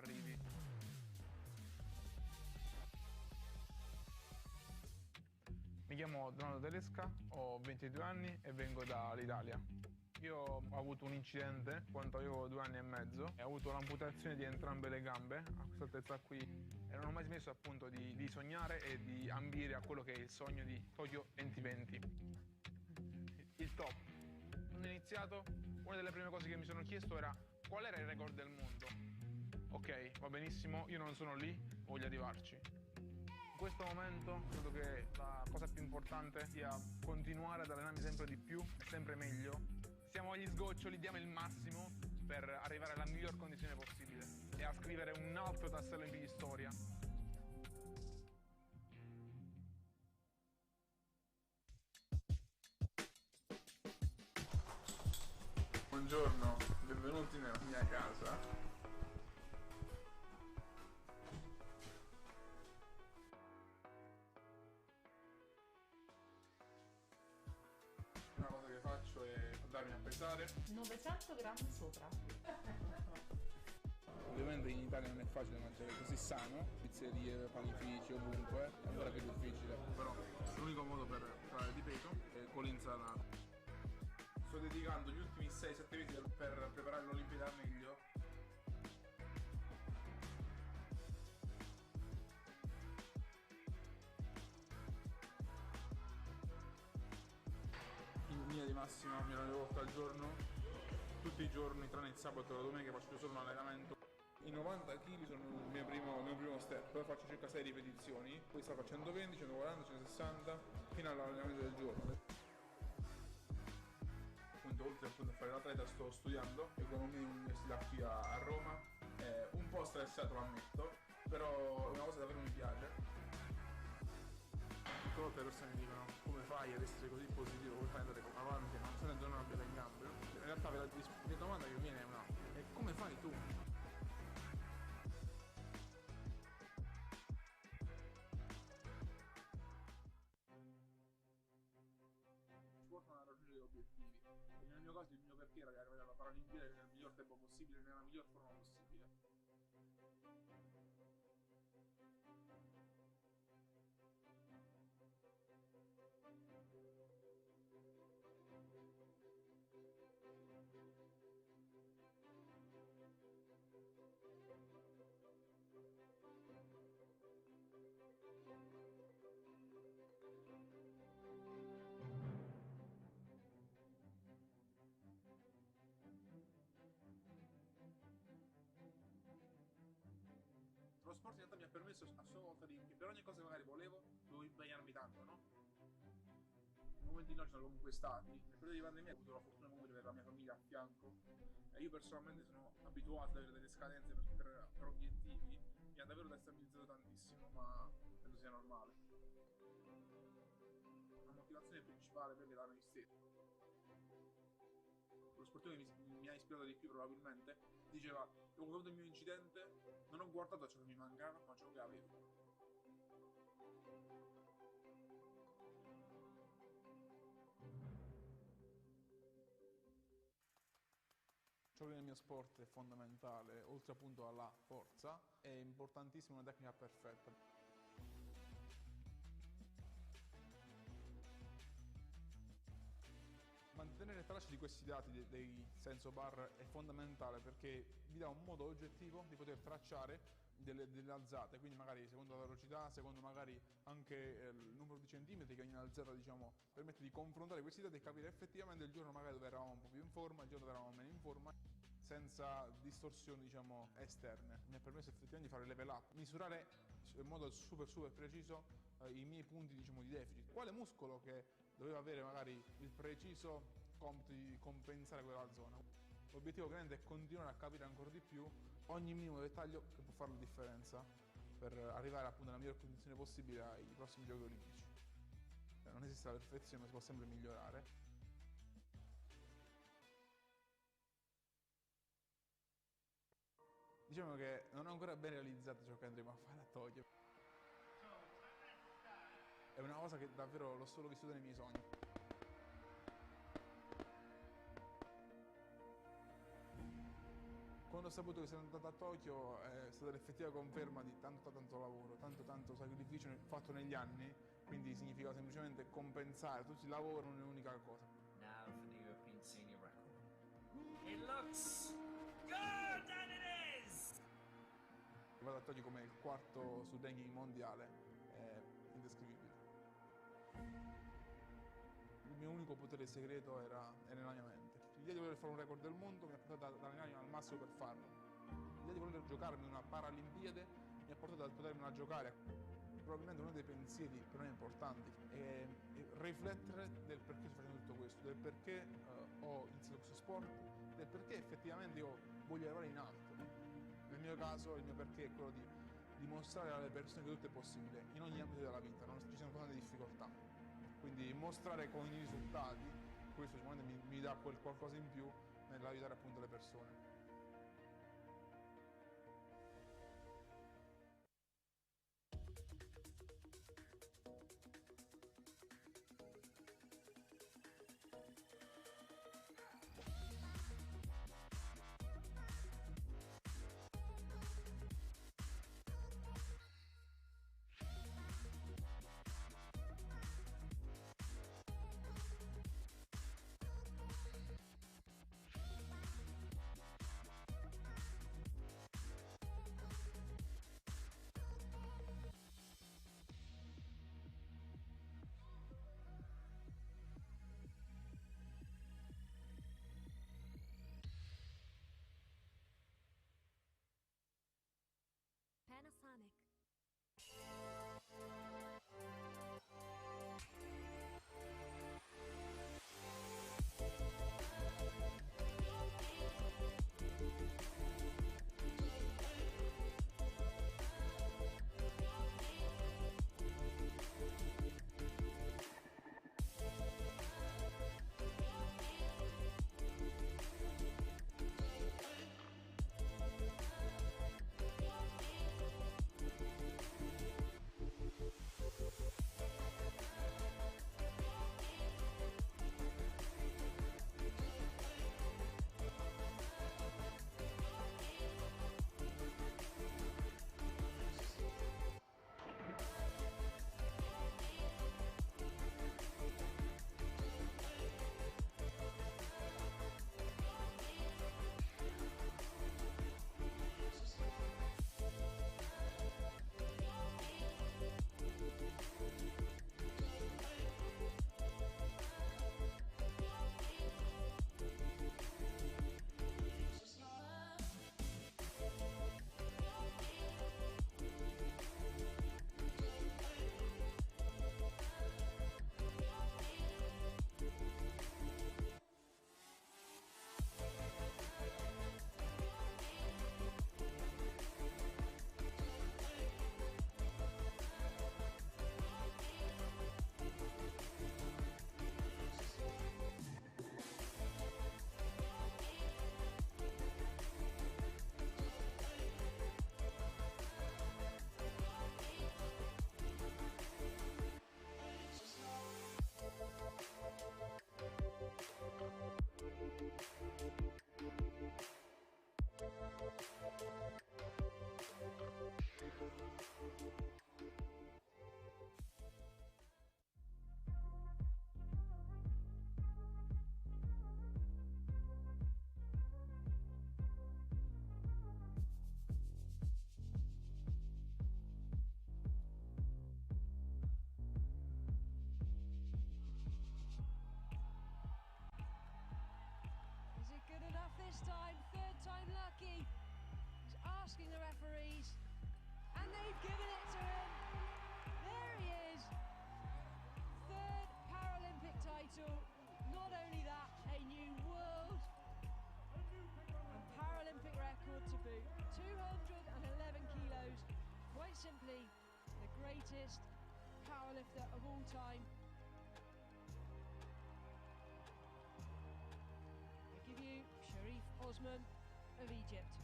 arrivi. Mi chiamo Donato Telesca, ho 22 anni e vengo dall'Italia. Io ho avuto un incidente quando avevo 2 anni e mezzo e ho avuto l'amputazione di entrambe le gambe a questa altezza qui e non ho mai smesso appunto di sognare e di ambire a quello che è il sogno di Tokyo 2020. Il top. Quando ho iniziato, una delle prime cose che mi sono chiesto era qual era il record del mondo. Ok, va benissimo, io non sono lì, voglio arrivarci. In questo momento credo che la cosa più importante sia continuare ad allenarmi sempre di più e sempre meglio. Siamo agli sgoccioli, diamo il massimo per arrivare alla miglior condizione possibile e a scrivere un altro tassello in più di storia. Buongiorno, benvenuti nella mia casa. Una cosa che faccio è andarmi a pesare. 900 grammi sopra. Ovviamente in Italia non è facile mangiare così sano, pizzerie, panifici, ovunque, è ancora più difficile. Però l'unico modo per calare di peso è con l'insalata. Sto dedicando gli ultimi 6-7 mesi per preparare l'Olimpiade al meglio. In linea di massima mi alleno 2 volte al giorno, tutti i giorni tranne il sabato e la domenica faccio solo un allenamento. I 90 kg sono il mio primo step, poi faccio circa 6 ripetizioni, poi sto facendo 120, 140, 160 fino all'allenamento del giorno. Appunto, oltre appunto a fare l'atleta sto studiando economia in università qui a Roma, un po' stressato lo ammetto, però è una cosa che davvero mi piace. Tutte le volte le persone mi dicono come fai ad essere così positivo, come fai ad andare avanti, nonostante non abbia in gambe. In realtà la domanda che mi viene è un'altra, è come fai tu? Sport non raggiungere gli obiettivi e nel mio caso il mio perché era di arrivare alla Paralimpiade nel miglior tempo possibile, nella miglior forma possibile. Lo sport in realtà mi ha permesso a sua volta che per ogni cosa che magari volevo, dovevo impegnarmi tanto, no? I momenti di no ci sono comunque stati. Nel periodo di pandemia ho avuto la fortuna comunque di avere la mia famiglia a fianco e io personalmente sono abituato ad avere delle scadenze per obiettivi, mi ha davvero destabilizzato tantissimo, ma penso sia normale. La motivazione principale per me è la me stesso. Lo sportivo che mi ha ispirato di più probabilmente diceva: dopo avuto il mio incidente non ho guardato a ciò che mi mancava ma a ciò che avevo. Ciò che nel mio sport è fondamentale, oltre appunto alla forza, è importantissima una tecnica perfetta. Mantenere traccia di questi dati dei senso bar è fondamentale perché vi dà un modo oggettivo di poter tracciare delle alzate, quindi magari secondo la velocità, secondo magari anche il numero di centimetri che ogni alzata diciamo permette di confrontare questi dati e capire effettivamente il giorno magari dove eravamo un po' più in forma, il giorno dove eravamo meno in forma, senza distorsioni diciamo esterne. Mi ha permesso effettivamente di fare level up, misurare in modo super preciso i miei punti diciamo di deficit. Quale muscolo che doveva avere magari il preciso compito di compensare quella zona. L'obiettivo ovviamente è continuare a capire ancora di più ogni minimo dettaglio che può fare la differenza per arrivare appunto nella miglior condizione possibile ai prossimi Giochi Olimpici. Non esiste la perfezione, ma si può sempre migliorare. Diciamo che non ho ancora ben realizzato ciò che andremo a fare a Tokyo. È una cosa che davvero l'ho solo vissuta nei miei sogni. Quando Quando ho saputo che sono andato a Tokyo è stata l'effettiva conferma di tanto lavoro, tanto sacrificio fatto negli anni, quindi significa semplicemente compensare tutto il lavoro in un'unica cosa. Now for the European senior record. It looks good, and it is! Vado a Tokyo come il quarto sul ranking mondiale, è indescrivibile. Il mio unico potere segreto era nella mia mente. L'idea di voler fare un record del mondo mi ha portato ad allenarmi al massimo per farlo. L'idea di voler giocarmi una Paralimpiade mi ha portato a potermela giocare. Probabilmente uno dei pensieri per me importanti è riflettere del perché sto facendo tutto questo, del perché ho iniziato questo sport, del perché effettivamente io voglio arrivare in alto. Nel mio caso il mio perché è quello di dimostrare alle persone che tutto è possibile, in ogni ambito della vita, non ci sono tante difficoltà. Quindi mostrare con i risultati, questo sicuramente mi dà quel qualcosa in più nell'aiutare appunto le persone. Panasonic. This time, third time lucky. He's asking the referees, and they've given it to him. There he is. Third Paralympic title. Not only that, a new world and Paralympic record to boot. 211 kilos. Quite simply, the greatest powerlifter of all time. Osman of Egypt.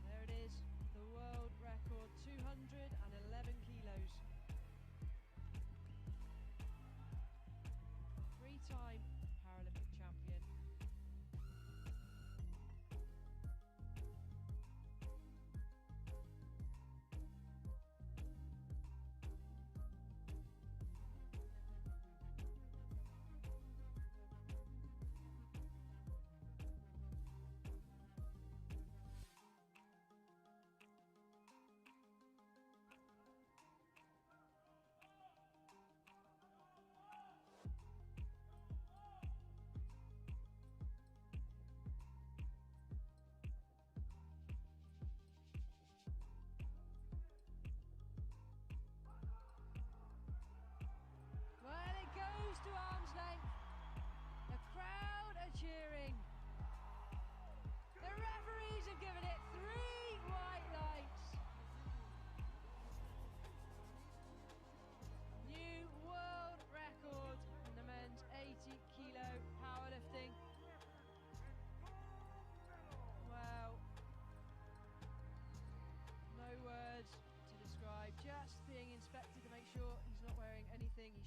There it is, the world record, 211 kilos.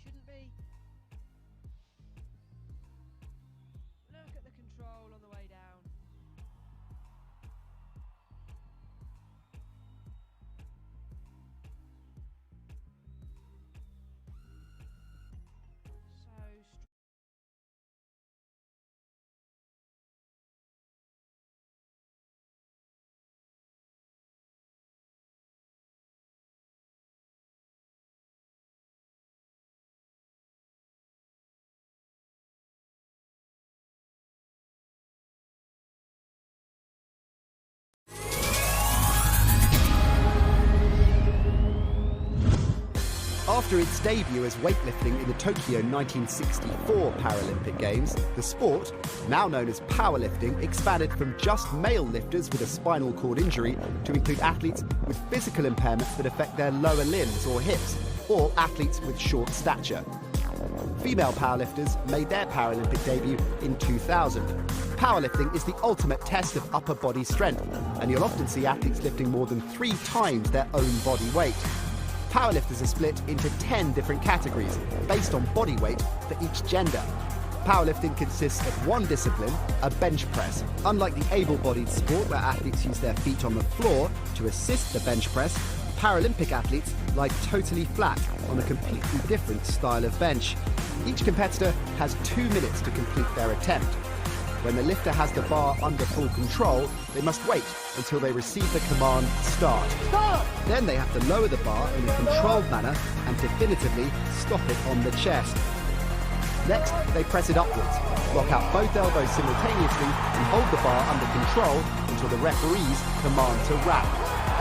shouldn't be. Look at the control on the way down. After its debut as weightlifting in the Tokyo 1964 Paralympic Games, the sport, now known as powerlifting, expanded from just male lifters with a spinal cord injury to include athletes with physical impairments that affect their lower limbs or hips, or athletes with short stature. Female powerlifters made their Paralympic debut in 2000. Powerlifting is the ultimate test of upper body strength, and you'll often see athletes lifting more than 3 times their own body weight. Powerlifters are split into 10 different categories based on body weight for each gender. Powerlifting consists of one discipline, a bench press. Unlike the able-bodied sport where athletes use their feet on the floor to assist the bench press, Paralympic athletes lie totally flat on a completely different style of bench. Each competitor has 2 minutes to complete their attempt. When the lifter has the bar under full control, they must wait until they receive the command start. Stop! Then they have to lower the bar in a controlled manner and definitively stop it on the chest. Next, they press it upwards, lock out both elbows simultaneously and hold the bar under control until the referee's command to wrap.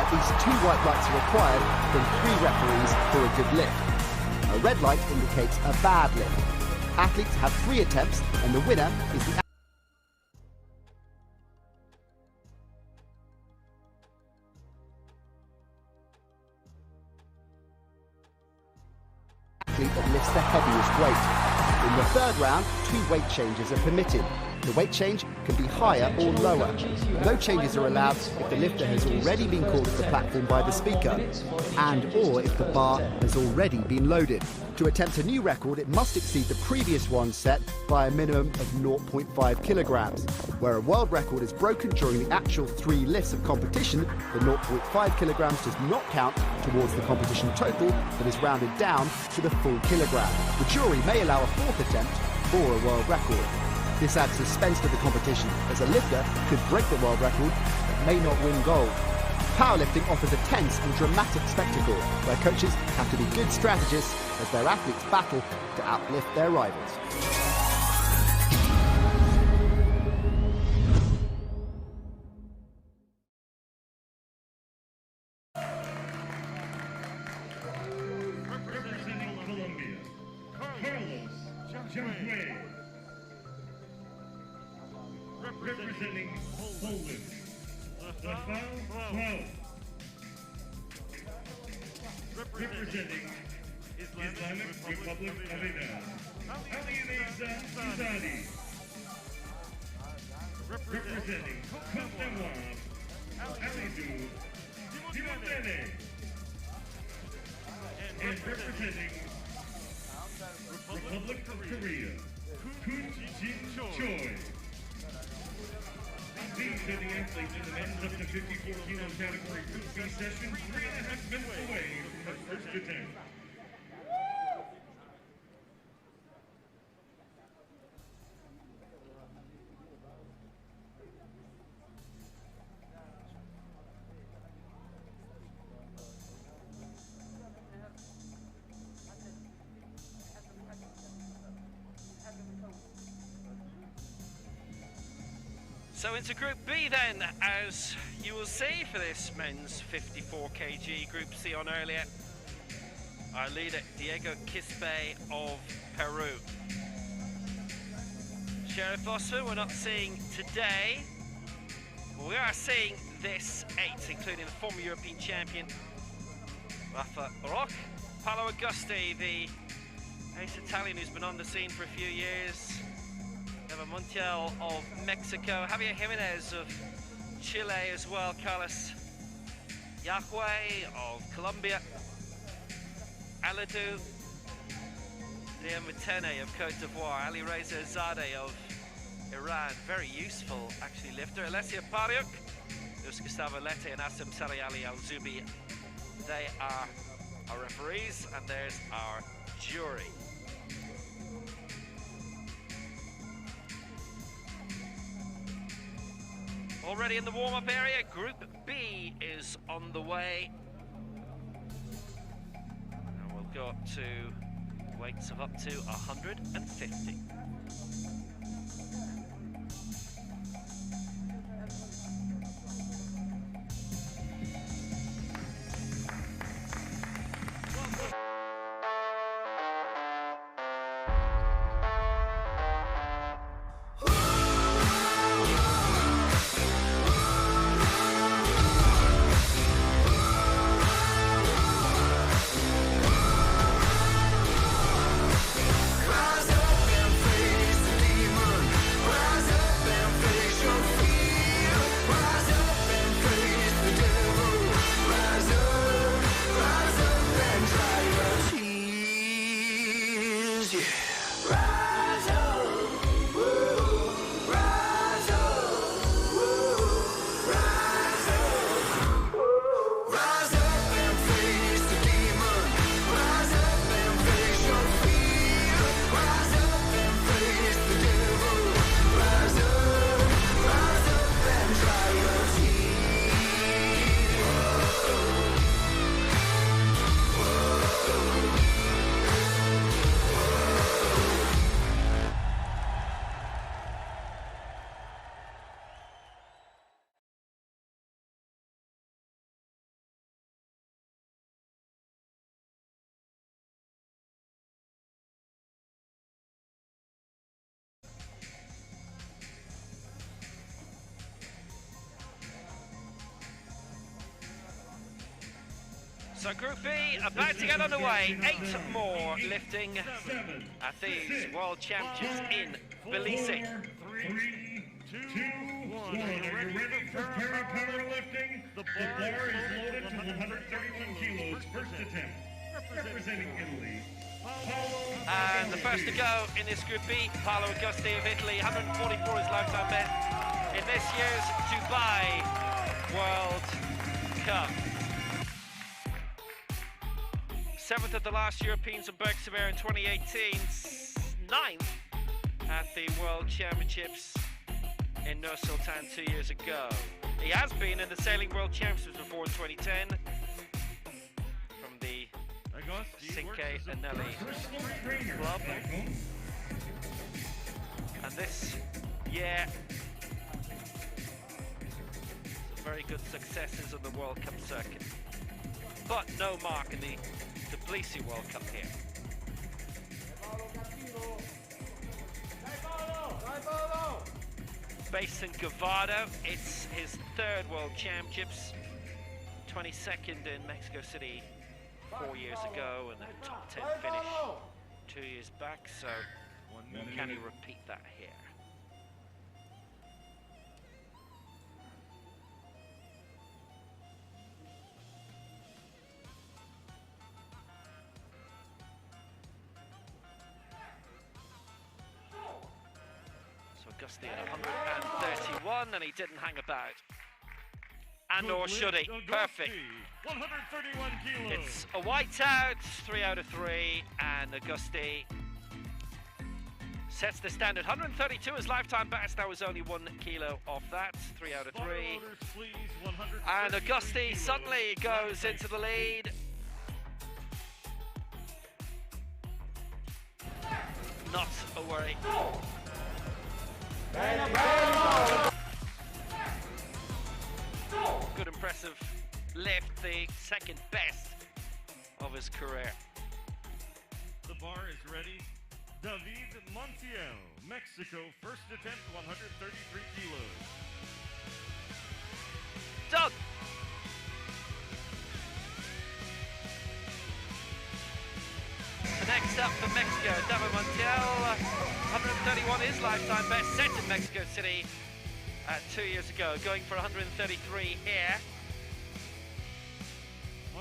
At least 2 white lights are required from 3 referees for a good lift. A red light indicates a bad lift. Athletes have 3 attempts and the winner is the that lifts the heaviest weight. In the third round, 2 weight changes are permitted. The weight change can be higher or lower. No changes are allowed if the lifter has already been called to the platform by the speaker, and or if the bar has already been loaded. To attempt a new record, it must exceed the previous one set by a minimum of 0.5 kilograms. Where a world record is broken during the actual 3 lifts of competition, the 0.5 kilograms does not count towards the competition total, but is rounded down to the full kilogram. The jury may allow a 4th attempt for a world record. This adds suspense to the competition, as a lifter could break the world record but may not win gold. Powerlifting offers a tense and dramatic spectacle where coaches have to be good strategists as their athletes battle to outlift their rivals. Representing Colombia, Carlos. Representing Poland, Rafał 12. Representing Islamic Republic of Iran, Ali Zadi. Representing Côte d'Ivoire, Alidou Dimondene. And representing Republic of Korea, Kun Jin Choi. These are the athletes in the men's up to 54 kilo category Group B session, 3.5 minutes away from the first attempt. So into Group B then, as you will see for this men's 54 kg Group C on earlier. Our leader, Diego Quispe of Peru. Sheriff Osman, we're not seeing today, but we are seeing this 8, including the former European champion, Rafa Roch, Paolo Augusti, the ace Italian who's been on the scene for a few years, Eva Montiel of Mexico, Javier Jimenez of Chile as well, Carlos Yahweh of Colombia, Alidou Liam Matene of Cote d'Ivoire, Ali Reza Zadeh of Iran, very useful actually lifter. Alessia Pariuk, Gustavo Lete and Assam Sarayali Al-Zubi. They are our referees, and there's our jury. Already in the warm-up area, Group B is on the way. And we'll go up to weights of up to 150. So Group B about to get underway. 8 more lifting at these World Championships in Tbilisi. 3, 2, 1. Are you ready for para-powerlifting? The bar is loaded to 131 kilos. First attempt. Representing Italy. And the first to go in this Group B, Paolo Augusti of Italy, 144 his lifetime best in this year's Dubai World Cup. 7th at the last Europeans in Berkshire in 2018, 9th at the World Championships in Nur Sultan 2 years ago. He has been in the Sailing World Championships before in 2010 from the Cinque Anelli club. And this year, some very good successes on the World Cup circuit, but no mark in the Tbilisi World Cup here. Based in Gavado, it's his 3rd World Championships, 22nd in Mexico City 4 years ago, and a top 10 finish 2 years back, so can he repeat that here? Augusti at 131, and he didn't hang about. And or should he? Perfect. 131 kilos. It's a whiteout, 3 out of 3, and Augusti sets the standard. 132 his lifetime best. That was only 1 kilo off that. 3 out of 3. And Augusti suddenly goes into the lead. Not a worry. Good impressive lift, the 2nd best of his career. The bar is ready. David Montiel, Mexico, first attempt, 133 kilos. Done! Next up for Mexico, David Montiel, 131 his lifetime best, set in Mexico City 2 years ago, going for 133 here.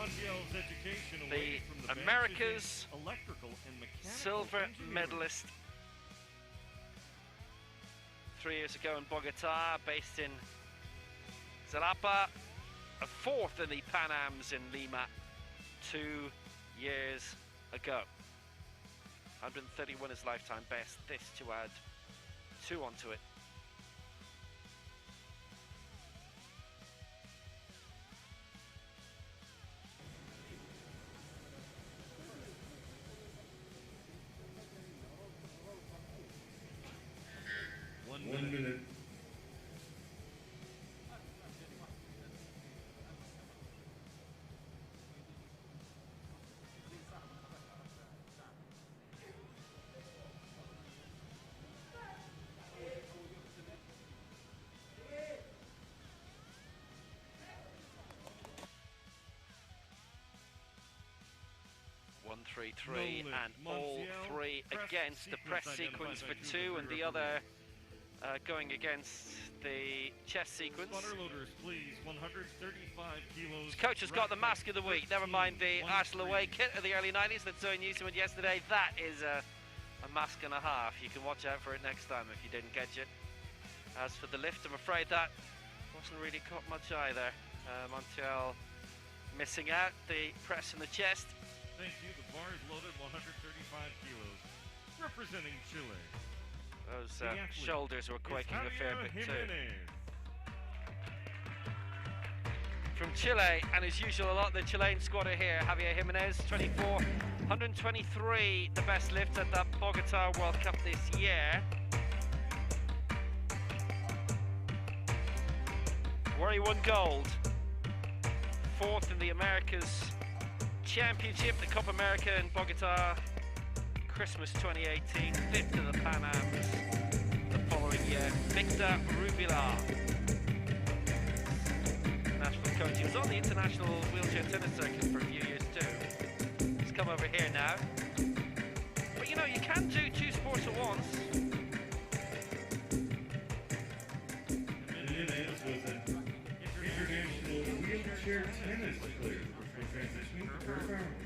Montiel's education the away from the bench America's is in electrical and mechanical silver engineering. medalist 3 years ago in Bogota, based in Jalapa, a fourth in the Pan Ams in Lima 2 years ago. 131 his lifetime best, this to add 2 onto it. One minute. One, 3, 3, No and lift. all Montiel, three press against the press sequence for identified by 2, and the referee. other going against the chest sequence. Spotter loaders, please. 135 kilos. His coach has got the mask of the week. Never mind the 13, Arsenal away kit of the early 90s that Zoe Newsom had yesterday. That is a mask and a half. You can watch out for it next time if you didn't catch it. As for the lift, I'm afraid that wasn't really caught much either. Montiel missing out the press in the chest. Thank you. The bar is loaded 135 kilos. Representing Chile. Those The athlete shoulders were is quaking a fair Javier bit too. Jimenez. From Chile, and as usual, a lot of the Chilean squad are here. Javier Jimenez, 24, 123, the best lift at the Bogota World Cup this year. Where he won gold. 4th in the Americas Championship, the Copa America in Bogota, Christmas 2018, 5th in the Pan Ams the following year. Victor Rubila, national coach. He was on the international wheelchair tennis circuit for a few years too. He's come over here now. But you know, you can do 2 sports at once. Jimenez was an international wheelchair tennis player before transitioning to Paralympics.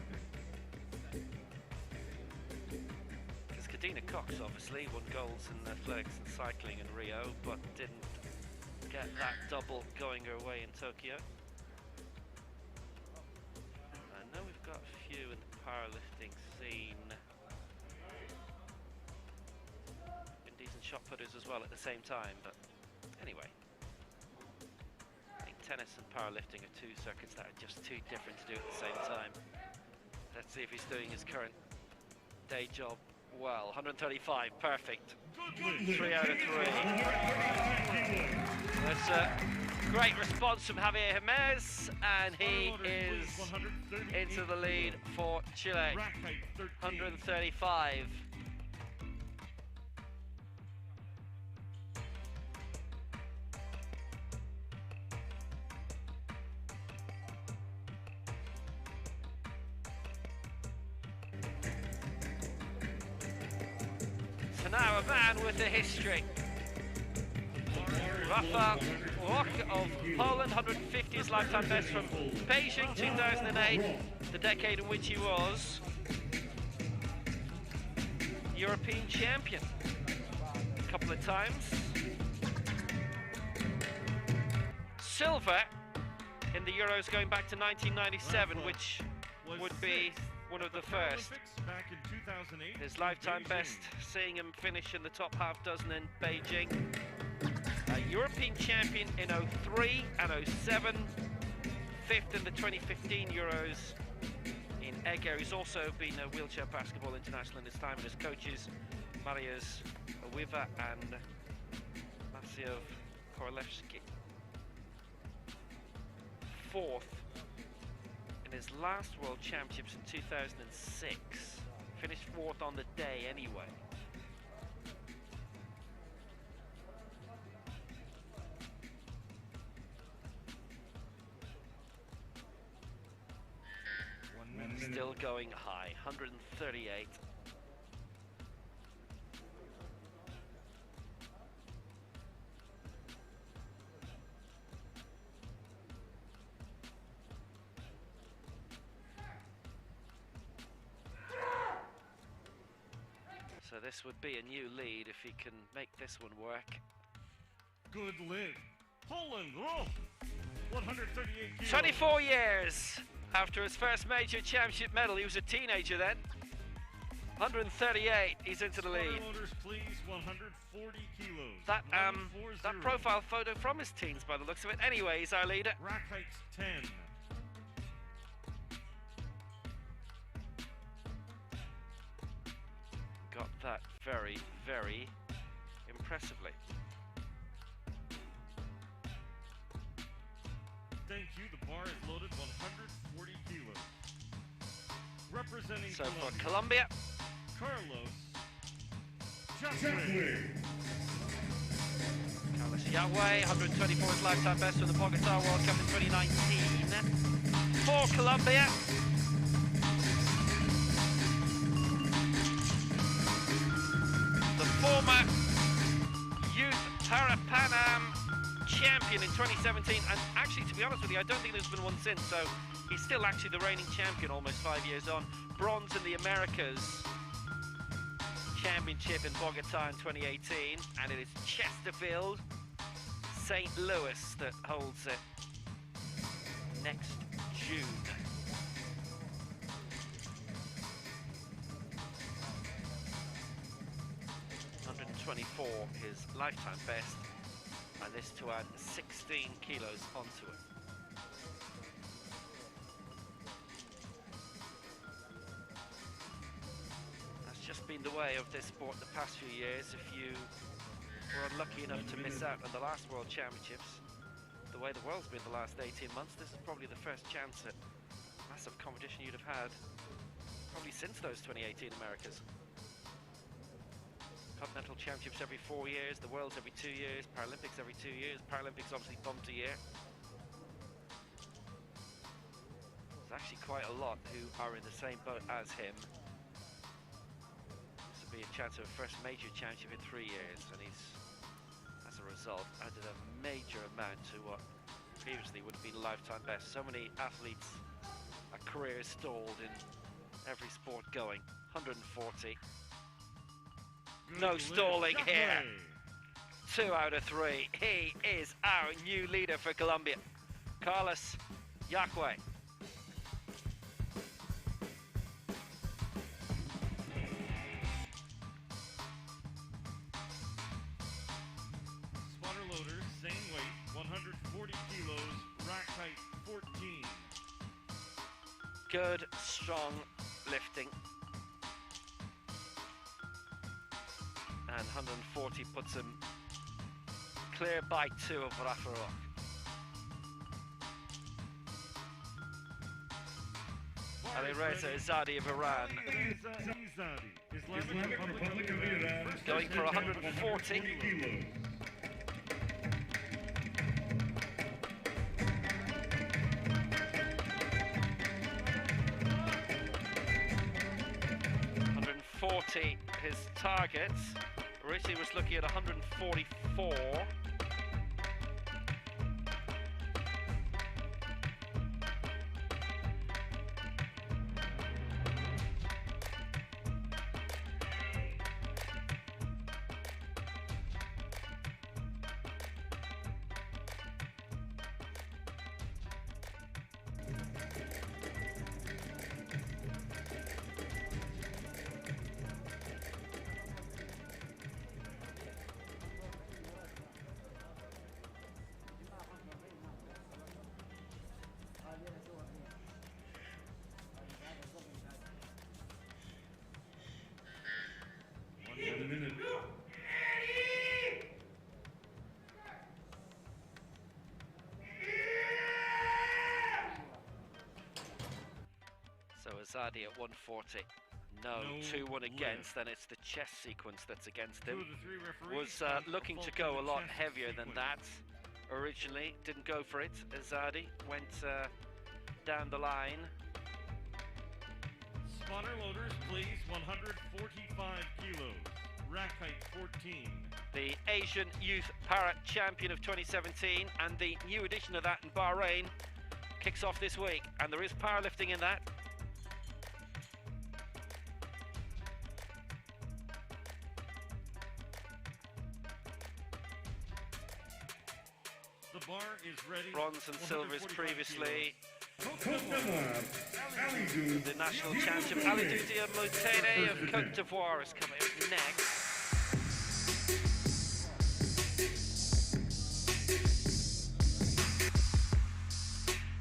Dina Cox obviously won golds in athletics and cycling in Rio, but didn't get that double going her way in Tokyo. I know we've got a few in the powerlifting scene. Been decent shot putters as well at the same time, but anyway. I think tennis and powerlifting are 2 circuits that are just too different to do at the same time. Let's see if he's doing his current day job well. 135, perfect. 3 out of 3. That's a great response from Javier Jimenez, and he is into the lead for Chile. 135. So now a man with a history. Rafa Loch of Poland, 150 his lifetime best from Beijing 2008, the decade in which he was European champion a couple of times. Silver in the Euros going back to 1997, which would be one of the first. Back in 2008, His lifetime Beijing. best, seeing him finish in the top half dozen in Beijing. European champion in 03 and 07. 5th in the 2015 Euros in Eger. He's also been a wheelchair basketball international in his time, and his coaches, Mariusz Wiwa and Maciej Korolewski. 4th in his last World Championships in 2006. Finished 4th on the day anyway. Still going high, 138. So this would be a new lead if he can make this one work. Good lift. Poland, roll. 138 kilos. 24 years after his first major championship medal. He was a teenager then. 138, he's into the lead. Spotter loaders, please. 140 kilos. That 140. profile photo from his teens by the looks of it. Anyway, he's our leader. Rack heights 10. Got that very, very impressively. Thank you. The bar is loaded 140 kilos. Representing So for Colombia, Colombia, Carlos Jacque. Carlos Yahweh, 124 his lifetime best from the Bogota World Cup in 2019. For Colombia, the former youth Para-Pan-Am champion in 2017, and actually, to be honest with you, I don't think there's been one since, so he's still actually the reigning champion almost 5 years on. Bronze in the Americas Championship in Bogota in 2018, and it is Chesterfield, St. Louis that holds it next June. .124 his lifetime best, and this to add 16 kilos onto it. That's just been the way of this sport the past few years. If you were unlucky enough to miss out on the last World Championships, the way the world's been the last 18 months, this is probably the first chance at massive competition you'd have had probably since those 2018 Americas. Continental Championships every 4 years, the Worlds every 2 years, Paralympics every 2 years. Paralympics obviously bumped a year. There's actually quite a lot who are in the same boat as him. This would be a chance of a first major championship in 3 years, and he's, as a result, added a major amount to what previously would have been a lifetime best. So many athletes, a career stalled in every sport going. 140. No stalling here. 2 out of 3. He is our new leader for Colombia, Carlos Jacque. Spotter loaders, same weight, 140 kilos, rack height 14. Good, strong lifting. And 140 puts him clear by 2 of Rafa Rock. Alireza Izzadi of Iran going for 140. His targets. Originally was looking at 144. So Izzadi at 140. No 2-1 against, then it's the chest sequence that's against him. Was looking to go a lot heavier than that originally. Didn't go for it. Izzadi went down the line. Spotter loaders, please. 145 kilos. Rack height 14. The Asian Youth Para Champion of 2017, and the new edition of that in Bahrain kicks off this week, and there is powerlifting in that. The bar is ready. Bronze and silvers 145 previously. kilos. The national championship, Alidou Diamotene of Cote d'Ivoire is coming up next.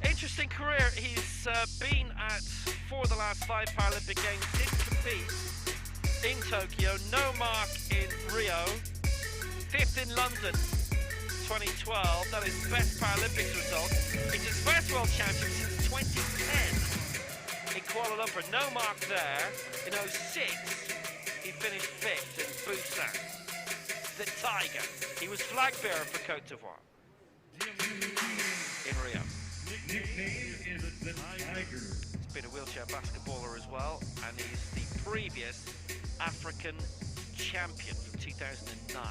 Interesting career. He's been at 4 of the last 5 Paralympic Games. Didn't compete in Tokyo. No mark in Rio. 5th in London 2012. That is his best Paralympics result. It's his first World Championship since 2010 in Kuala Lumpur. No mark there. In 06, he finished 5th in Busan. The Tiger. He was flag bearer for Cote d'Ivoire in Rio. Nickname is the Tiger. He's been a wheelchair basketballer as well, and he's the previous African champion from 2009.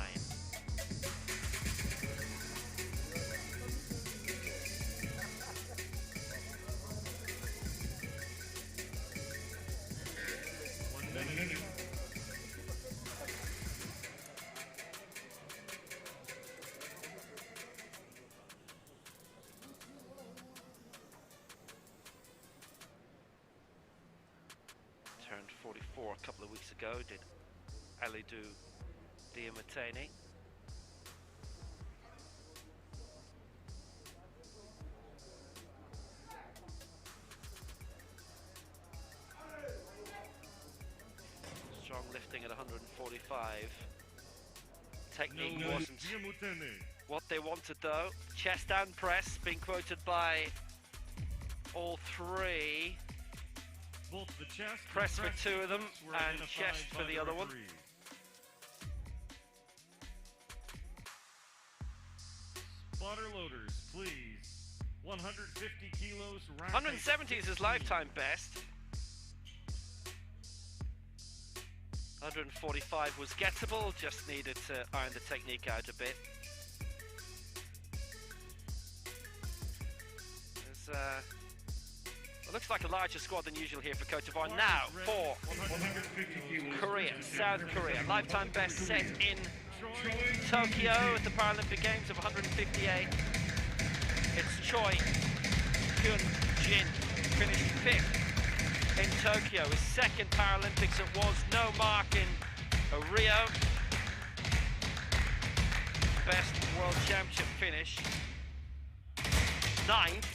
Turned 44 a couple of weeks ago, did Alidou Diamotene. Strong lifting at 145. Technique wasn't what they wanted though. Chest and press being quoted by all 3. Both the chest Press for and 2 of them were and identified chest for by the other one. referees. Spotter loaders, please. 150 kilos. 170 is his lifetime best. 145 was gettable, just needed to iron the technique out a bit. There's, it looks like a larger squad than usual here for Cote d'Ivoire. Now for Korea, South Korea. Lifetime best set in Tokyo at the Paralympic Games of 158. It's Choi Kyun-jin, finished 5th in Tokyo. His 2nd Paralympics. It was no mark in Rio. Best World Championship finish. 9th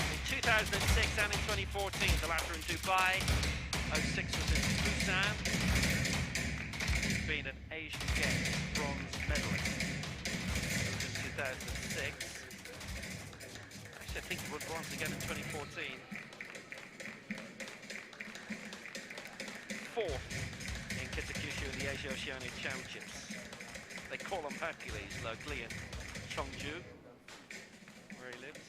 in 2006 and in 2014. The latter in Dubai. 06 was in Busan. He's been an Asian Games bronze medalist since 2006. Actually, I think he won bronze again in 2014. 4th in Kitakyushu in the Asia Oceania Championships. They call him Hercules, locally in Cheongju, where he lives.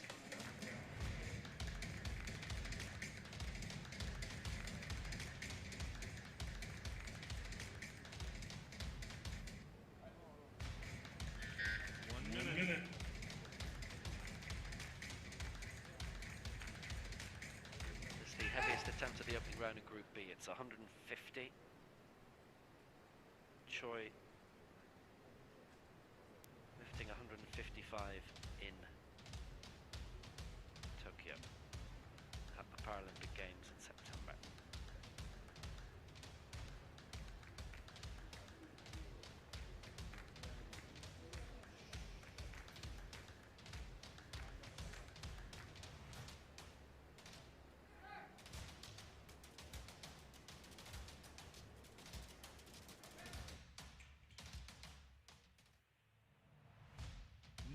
It's the heaviest attempt at the opening round in Group B. It's 150. Choi lifting 155 in Tokyo at the Paralympic Games in September.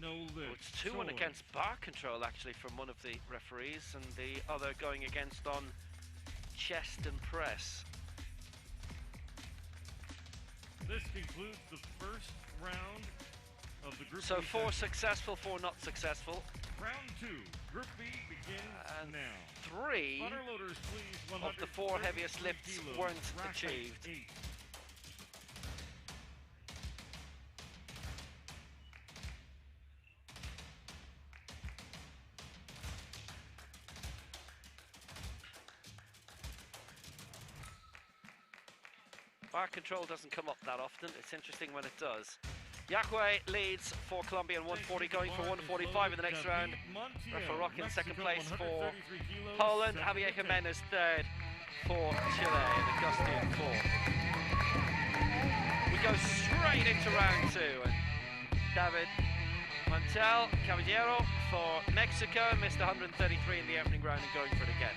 No lift. Oh, it's 2-1 against bar control actually from one of the referees, and the other going against on chest and press. This concludes the first round of the Group So B 4 session. successful, 4 not successful. Round 2, Group B begins And now. 3 Spotter loaders, please. of the 4 heaviest 133 lifts kilos. weren't Rack height, achieved. 8. Bar control doesn't come up that often. It's interesting when it does. Yahweh leads for Colombia in 140, going for 145 in the next round. Rafa Rock in second place for Poland. Javier Jimenez third for Chile, and Augusti in fourth. We go straight into round two, and David Montel Caballero for Mexico missed 133 in the opening round and going for it again.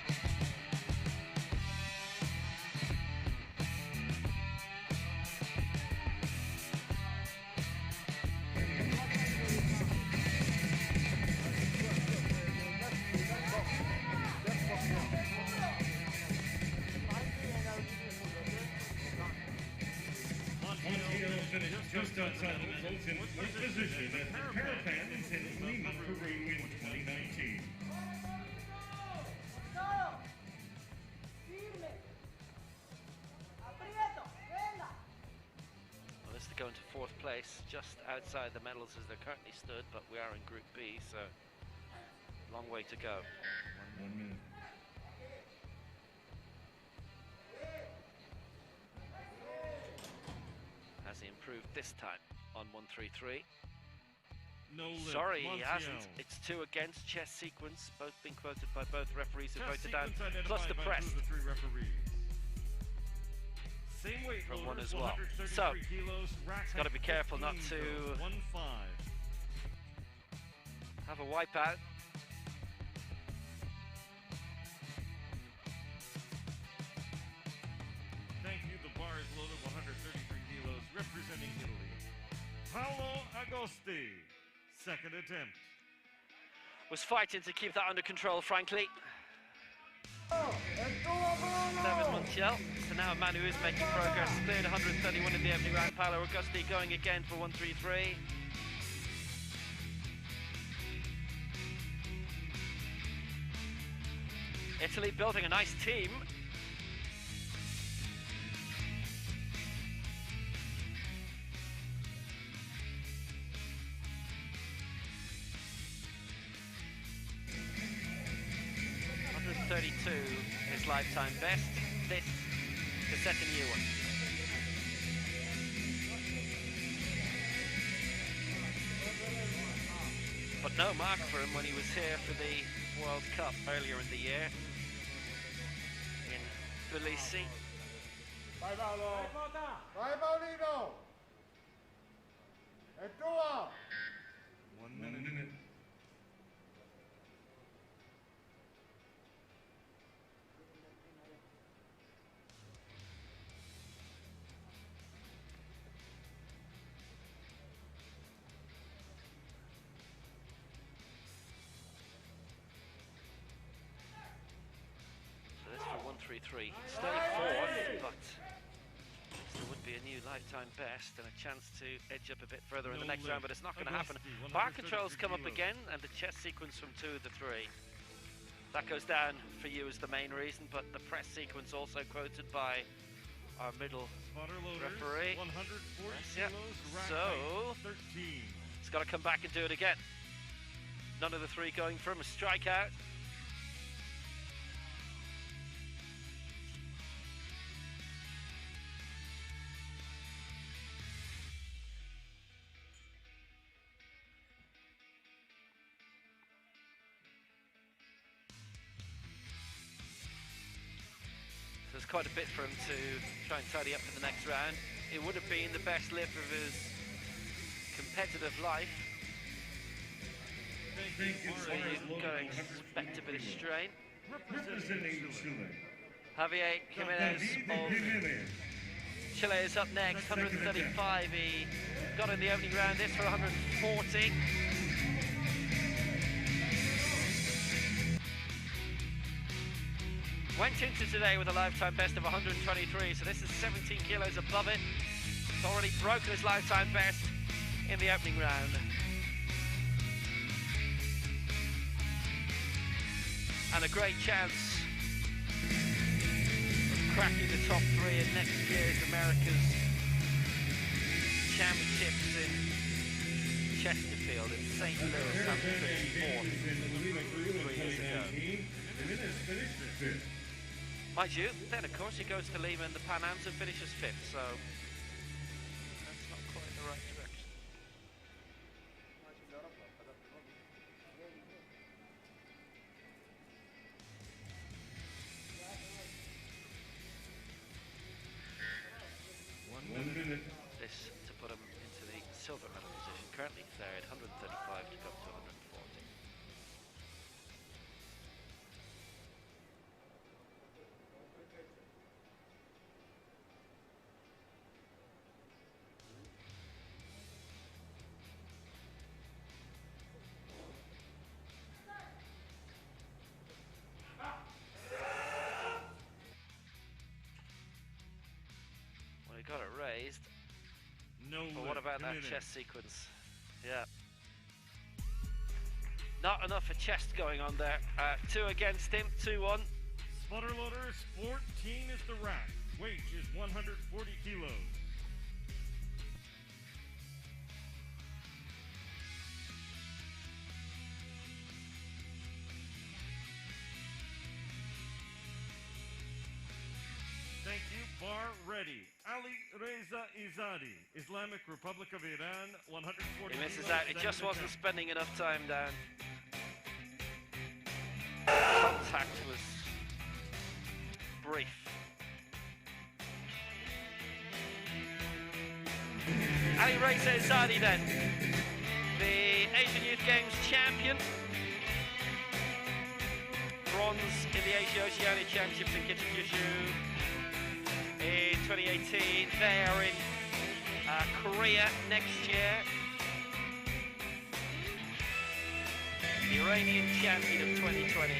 Just outside the results in fourth position as the Paralympics in Lima, Peru in 2019. Well, this is going to fourth place, just outside the medals as they're currently stood, but we are in Group B, so long way to go. 1 minute. Has he improved this time on 133? No lift. Sorry, he Montiel. hasn't. It's 2 against chess sequence, both being quoted by both referees who Chest voted down, sequence plus the identified by press 2 of the 3 referees. Same weight from one loaders, as well. 133 So, kilos, rack got to be height careful not 15 to goes, 1-5. have a wipeout. Thank you. The bar is loaded 133 kilos, representing Italy. Paolo Agosti, second attempt. Was fighting to keep that under control, frankly. David Montiel, so now a man who is making progress, cleared 131 in the opening round. Paolo Augusti going again for 133. Italy building a nice team. His lifetime best. This to set a new one. But no mark for him when he was here for the World Cup earlier in the year in Tbilisi. Vai Paolo! Vai Paolino! È tua! 1 minute. So this for 133. Stay fourth, but there would be a new lifetime best and a chance to edge up a bit further in the next round, but it's not going to happen. Bar controls come up again, and the chess sequence from 2 of the 3. That goes down for you as the main reason, but the press sequence also quoted by our middle referee. 140 Yes, kilos, yeah. rack So, height 13. it's got to come back and do it again. None of the 3 going for him, a strikeout. There's quite a bit for him to try and tidy up for the next round. It would have been the best lift of his competitive life. So you've got to expect a bit of strain. Representing Chile. Javier Jimenez of Chile is up next, 135. He got in the opening round, this for 140. Went into today with a lifetime best of 123, so this is 17 kilos above it. It's already broken his lifetime best in the opening round. And a great chance of cracking the top 3 in next year's America's Championships in Chesterfield in St. Louis, after 54th 3 years ago. Mind you, then of course he goes to Lima in the Pan Ams and finishes 5th, so that's not quite in the right direction. silver medal position. Currently third, 135 to go up to 140. Well, he got it raised. No But what lift about that committed. chest sequence? Yeah. Not enough for chest going on there. Two against him, 2-1. Spotter loaders, 14 is the rack. Weight is 140 kilos. Thank you. Bar ready. Ali Reza Izadi, Islamic Republic of Iran, 140 He misses kilos, out. He second just wasn't attempt. spending enough time down. Contact was brief. Ali Reza Izadi then, the Asian Youth Games champion. Bronze in the Asia Oceania Championships in Kitchen in 2018. There in Korea next year. The Iranian champion of 2020.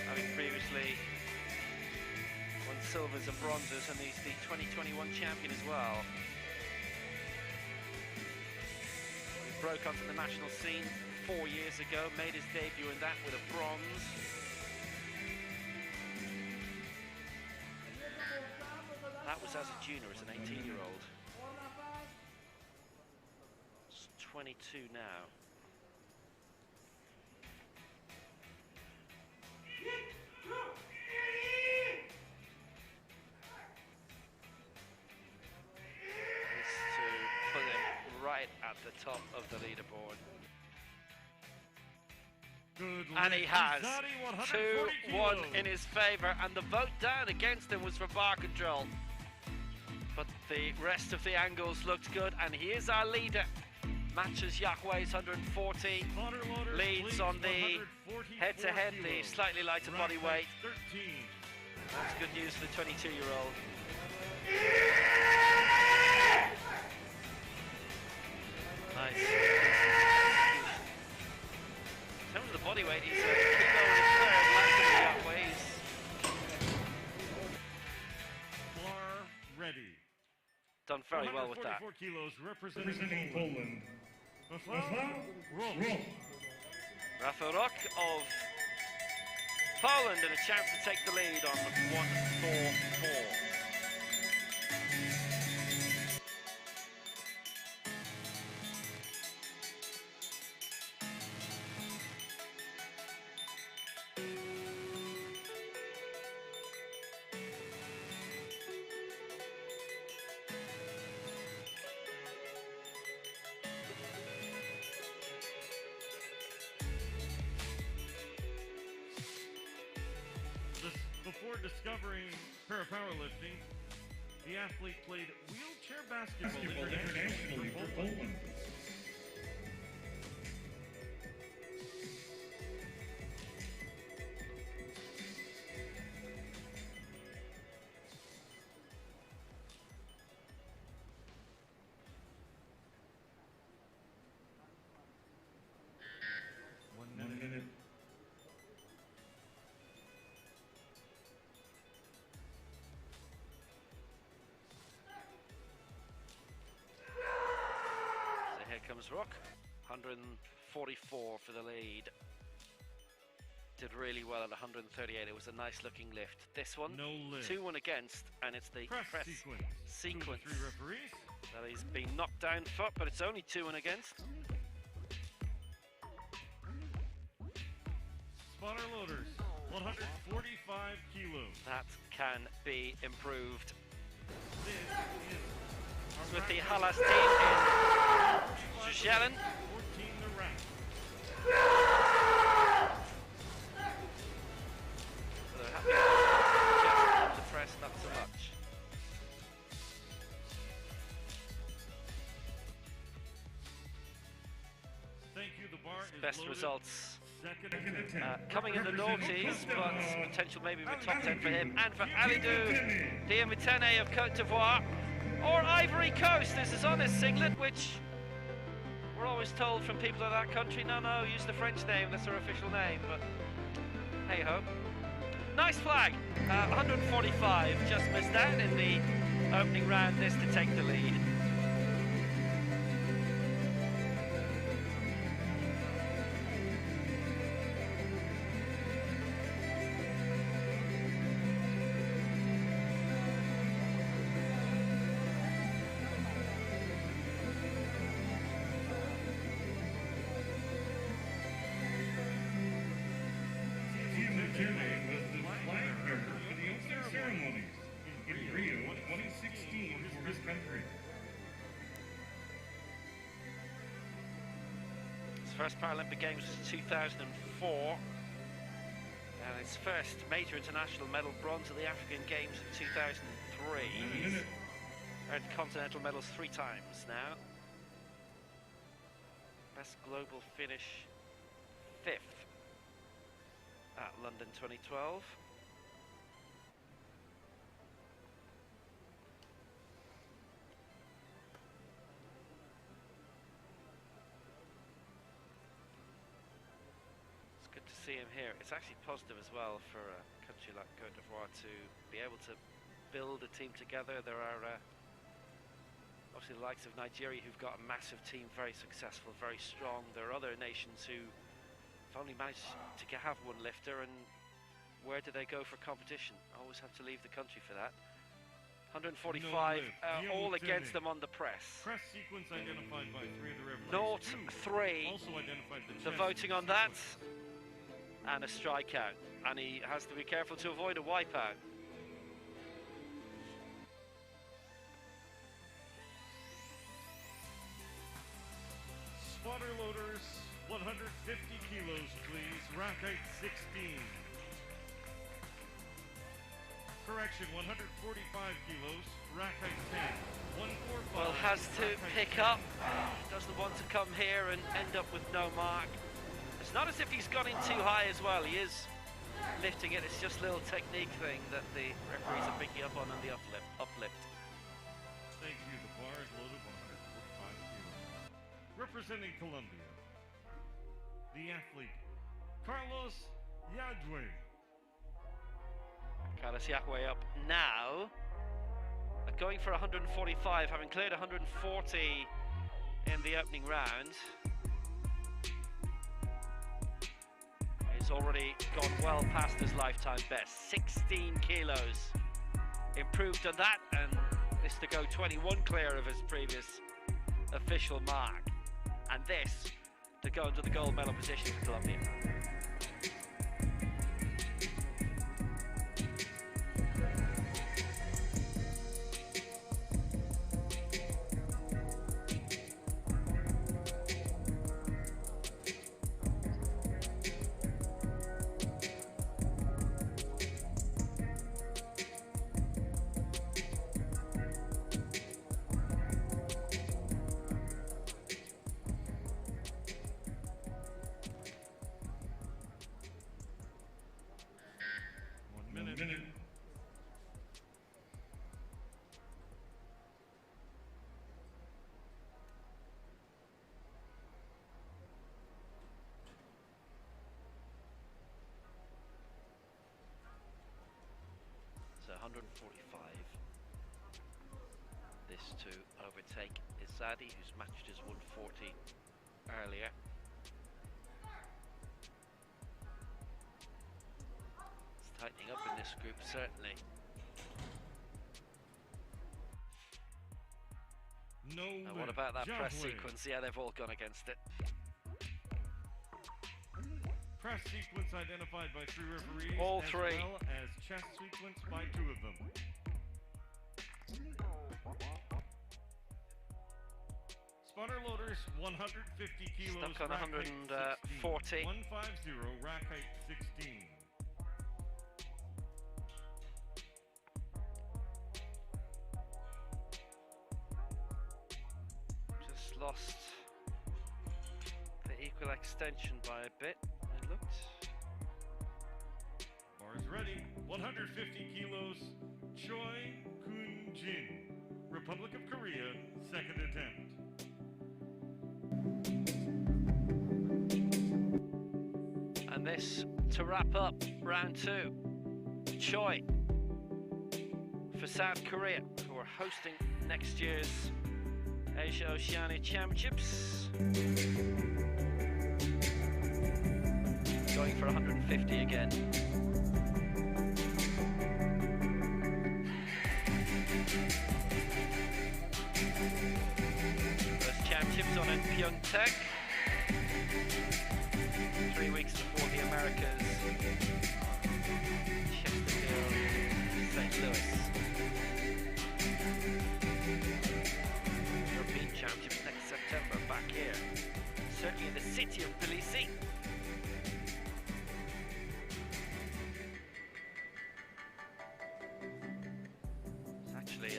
Having previously won silvers and bronzes, and he's the 2021 champion as well. He broke onto the national scene 4 years ago, made his debut in that with a bronze. That was as a junior, as an 18-year-old. He's 22 now. Is to put him right at the top of the leaderboard. Good And he lift. has Izadi, 140 2-1 kilos. in his favour, and the vote down against him was for bar control. But the rest of the angles looked good, and he is our leader. Matches Yahweh's 140, Spotter loaders, leads please, on the 144 head-to-head, the kilos. slightly lighter Rack body weight. 13. That's good news for the 22-year-old. Nice. In terms of the body weight, he's a kilo and a third lighter than Yahweh's. Bar ready. Done very well with that. 144 kilos representing Poland. Roll. Rafał Rok of Poland, and a chance to take the lead on 1-4-4. Before discovering para-powerlifting, the athlete played wheelchair basketball internationally for Poland. One minute. So here comes Rock, 144 for the lead. Did really well at 138. It was a nice looking lift. This one, No lift. 2-1 against, and it's the Press press sequence. sequence 2 to 3 referees. that he's been knocked down for, but it's only 2-1 against. Spotter loaders, 145 kilos. That can be improved. This is With the rack Halas weight. team in Szczecin. 14 the rack. So they're happy with just on the press, not so much. best results coming in the noughties, but potential maybe with top 10 for him and for Alidou Diamitene of Cote d'Ivoire, or Ivory Coast. This is on his singlet, which we're always told from people of that country, no, use the French name, that's their official name, but hey ho. Nice flag. 145, just missed that in the opening round, this to take the lead. First Paralympic Games was 2004, and his first major international medal, bronze at the African Games in 2003. He's earned continental medals 3 times now. Best global finish, 5th at London 2012. See him here. It's actually positive as well for a country like Cote d'Ivoire to be able to build a team together. There are obviously the likes of Nigeria who've got a massive team, very successful, very strong. There are other nations who have only managed to have one lifter, and where do they go for competition? Always have to leave the country for that. 145 all against them on the press. Press sequence identified by 3 of the referees. 0-3. Also identified the voting on that. And a strikeout, and he has to be careful to avoid a wipeout. Spotter loaders, 150 kilos, please. Rack height 16. Correction, 145 kilos. Rack height 10. 145. Well, has to pick up. Doesn't want to come here and end up with no mark. It's not as if he's gone in too high as well. He is lifting it. It's just a little technique thing that the referees are picking up on the uplift. Thank you. The bar is loaded 145 kilos. Representing Colombia, the athlete, Carlos Yadwe. Carlos Yadwe up now. Going for 145, having cleared 140 in the opening round. Already gone well past his lifetime best. 16 kilos improved on that, and this to go 21 clear of his previous official mark, and this to go into the gold medal position for Colombia. So 145. This to overtake Izadi, who's matched his 140 earlier. It's tightening up in this group, certainly. No. What about that press sequence? Yeah, they've all gone against it. Press sequence identified by 3 referees. All 3. As well as chest sequence by 2 of them. Spotter loaders, 150 kilos. Stuck on 140. 150, rack height 16. Just lost the vocal extension by a bit, it looked. Bar is ready. 150 kilos. Choi Kun-jin, Republic of Korea, second attempt. And this to wrap up round 2. Choi for South Korea, who are hosting next year's Asia Oceania Championships. Going for 150 again. First championships on in Pyeongtaek. 3 weeks before the Americas. Chesterfield, St. Louis. European Championships next September, back here. Certainly in the city of Tbilisi. It's actually,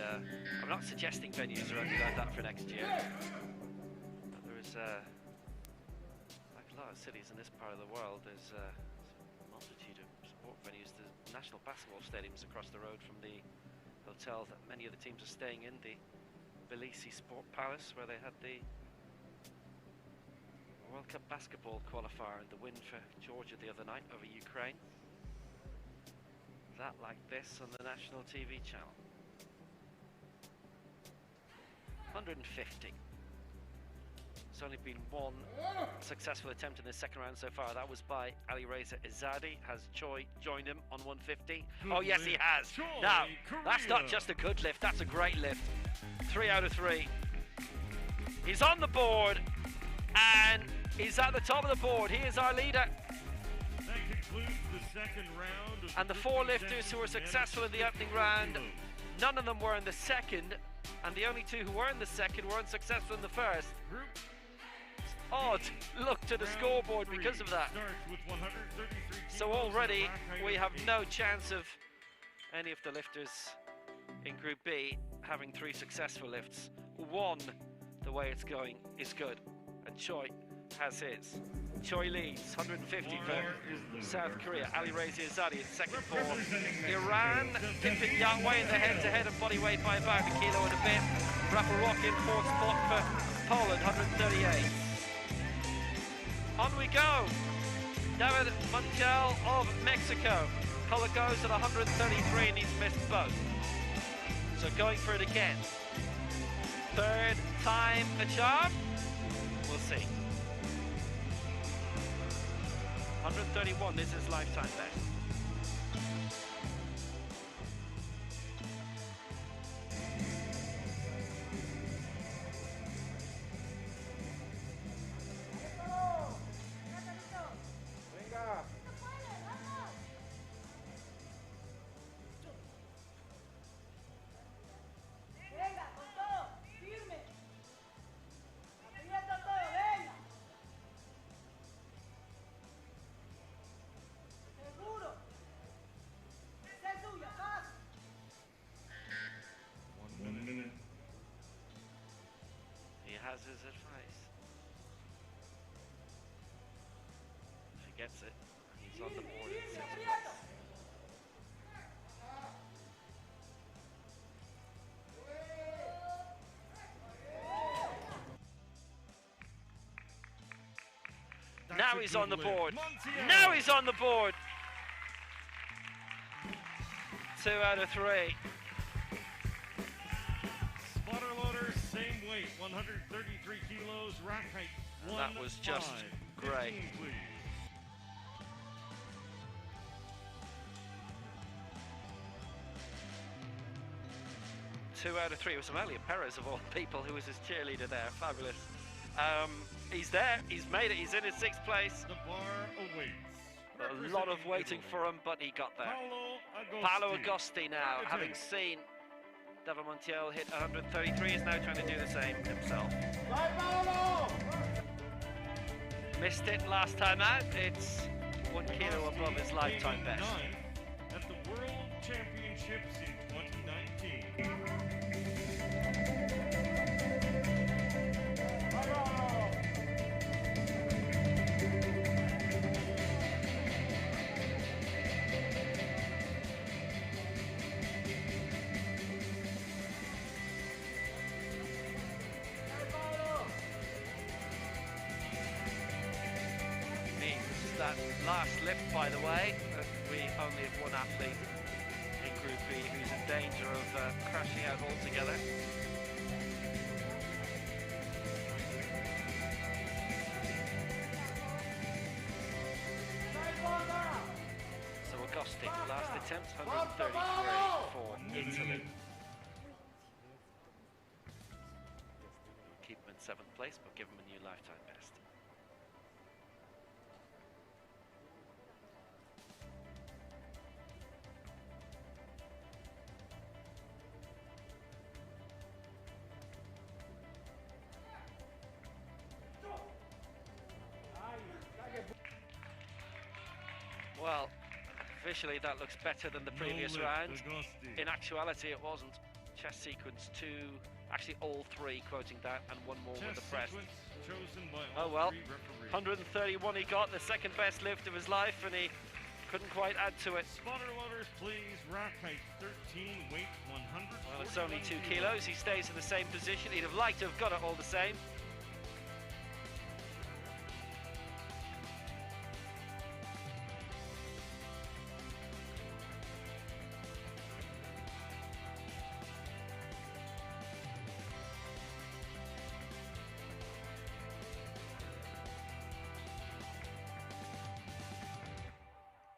I'm not suggesting venues or anything like that for next year. There is, like a lot of cities in this part of the world, there's a multitude of sport venues. There's national basketball stadiums across the road from the hotel that many of the teams are staying in, the Tbilisi Sport Palace, where they had the World Cup basketball qualifier and the win for Georgia the other night over Ukraine. That like this on the national TV channel. 150. There's only been one successful attempt in the second round so far. That was by Alireza Izadi. Has Choi joined him on 150? Good oh, yes, he lift. has. Choi, Now, that's not Korea. just a good lift, that's a great lift. 3 out of 3. He's on the board, and he's at the top of the board. He is our leader. That concludes the second round. Of And the 4 lifters who were successful in the opening round, none of them were in the second, and the only 2 who were in the second were unsuccessful in the first. Group Odd look to the scoreboard because of that. starts with 133 So kilos already and a rack height we of have 8. no chance of any of the lifters in Group B having 3 successful lifts. 1, the way it's going, is good, and Choi has his. Choi leads, 150 for South Korea. Alireza Izadi is second for Iran. Tipping Yangwei in the head-to-head and body weight by about a kilo and a bit. Rafa Rock in 4th spot for Poland, 138. On we go. David Montiel of Mexico. Color goes at 133 and he's missed both. So going for it again. 3rd time a charm? We'll see. 131, this is lifetime best. Venga. Venga, con todo, firme. Aprieta todo, venga. Seguro. Esa es suya, fácil. 1 minute. He has his advice. If he gets it, he's on the board in 6th place. Now he's on the board. Now he's on the board. 2 out of 3. Spotter loader, same weight, 133 kilos, rack height. And that was just 1.5. great. 15, please. Two out of 3. It was Amelia Perez of all people who was his cheerleader there. Fabulous. He's there. He's made it. He's in his 6th place. The bar awaits. A lot of waiting for him, but he got there. Paolo Agosti now, having seen David Montiel hit 133, is now trying to do the same himself. Vai Paolo! Missed it last time out. It's 1 kilo above his lifetime best. At the World Championships in 2019. Vai Paolo! that last lift, by the way. We only have one athlete in Group B who's in danger of crashing out altogether. So Agosti, last attempt, 133 for Italy. Keep him in 7th place, but give him a new lifetime best. Well, visually that looks better than the previous round. In actuality it wasn't. Chest sequence 2, actually all 3, quoting that, and one more with the press. Oh well, 131 he got, the second best lift of his life, and he couldn't quite add to it. Spotter loaders, please. Rack height 13, weight 100. Well, it's only 2 kilos, he stays in the same position. He'd have liked to have got it all the same.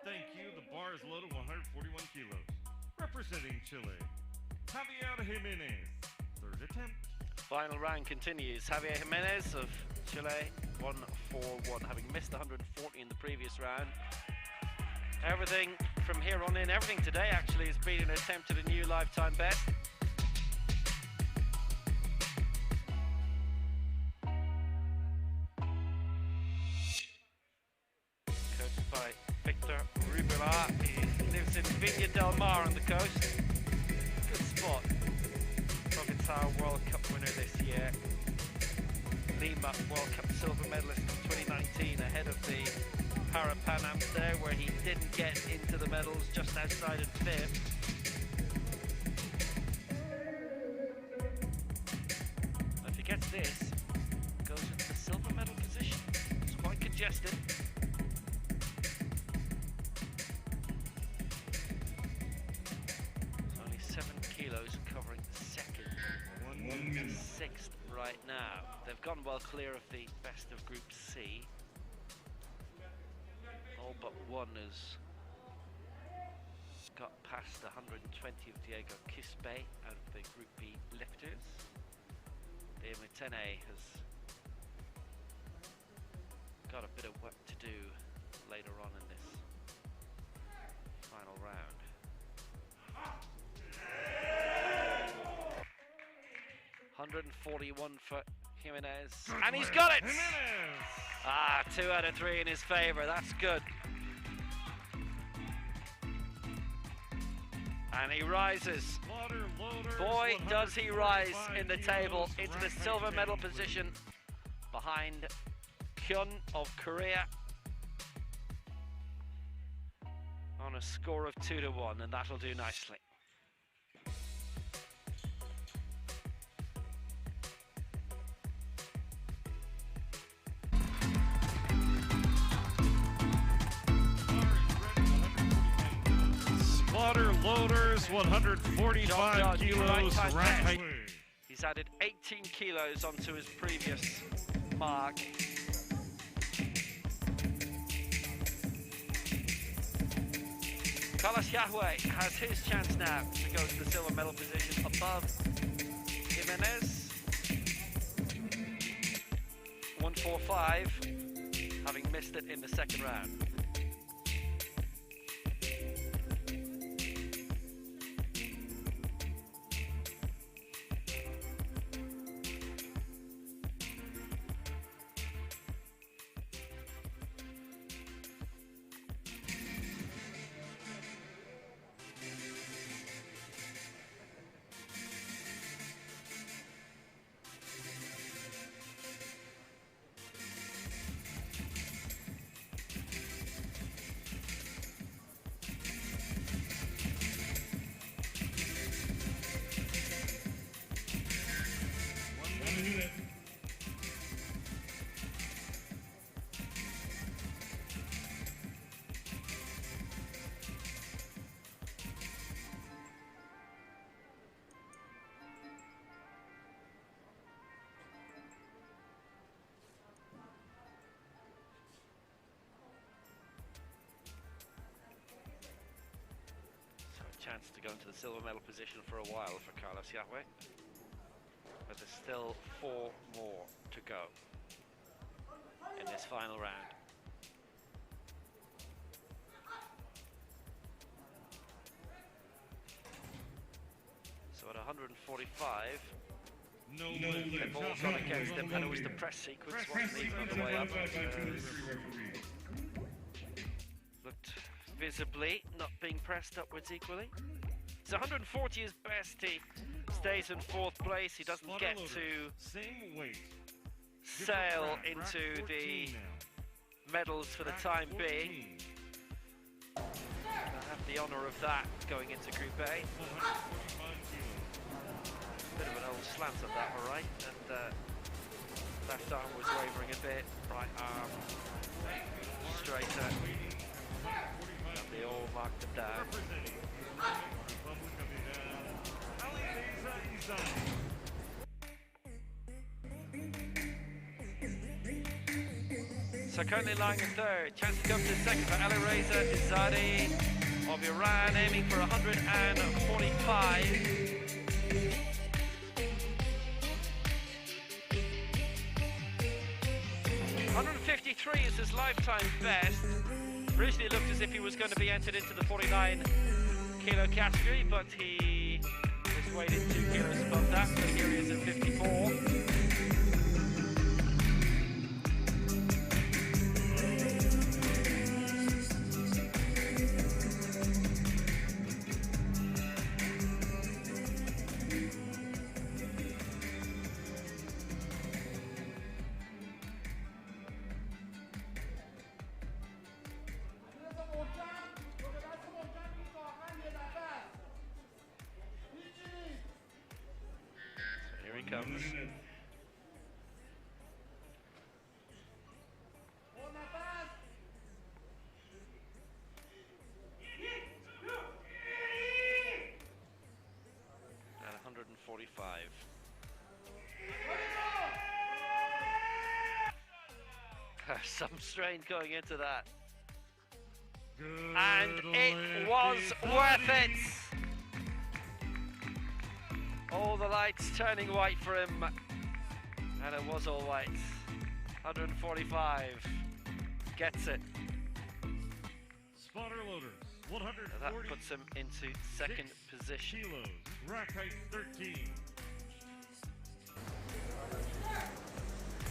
Thank you. The bar is loaded 141 kilos. Representing Chile, Javier Jimenez. Third attempt. Final round continues. Javier Jimenez of Chile, 141, having missed 140 in the previous round. Everything from here on in, everything today actually has been an attempt at a new lifetime best. Coached by Victor Rubera. He lives in Viña del Mar on the coast. Good spot. Guitar World Cup winner this year. Lima World Cup silver medalist in 2019, ahead of the Pan Ams there, where he didn't get into the medals, just outside in 5th. If he gets this, goes into the silver medal position. It's quite congested. It's only 7 kilos covering the second. 6th right now. They've gone well clear of the best of Group C. All but one has got past 120 of Diego Quispe out of the Group B lifters. Diamatene has got a bit of work to do later on in this final round. 141 for Jimenez, and he's got it! Ah, 2 out of 3 in his favour, that's good. And he rises. Boy, does he rise in the table into the silver medal position behind Kyun of Korea on a score of 2-1, and that'll do nicely. Spotter loaders, 145 kilos. Rack height. He's added 18 kilos onto his previous mark. Carlos Yahweh has his chance now to go to the silver medal position above Jimenez. 145, having missed it in the second round. go into the silver medal position for a while for Carlos Yahweh. But there's still 4 more to go in this final round. So at 145, the ball's gone against him, and it was the press sequence, wasn't even on the way up. Looked visibly not being pressed upwards equally. So 140 is best. He stays in 4th place. He doesn't get to sail into the medals for the time being. I have the honour of that going into Group A. Bit of an old slant of that, all right, and left arm was wavering a bit, right arm straighter, and they all marked them down. So currently lying in 3rd, chance to come to 2nd for Ali Reza Izadi of Iran, aiming for 145. 153 is his lifetime best. Originally looked as if he was going to be entered into the 49 kilo category, but he is weighted 2 kilos above that, so here he is at 54. Comes. At 145. Some strain going into that. And it was worth it. All the lights turning white for him, and it was all white. 145, gets it. Spotter loaders, 140. And that puts him into 2nd position. Kilos, rack height 13.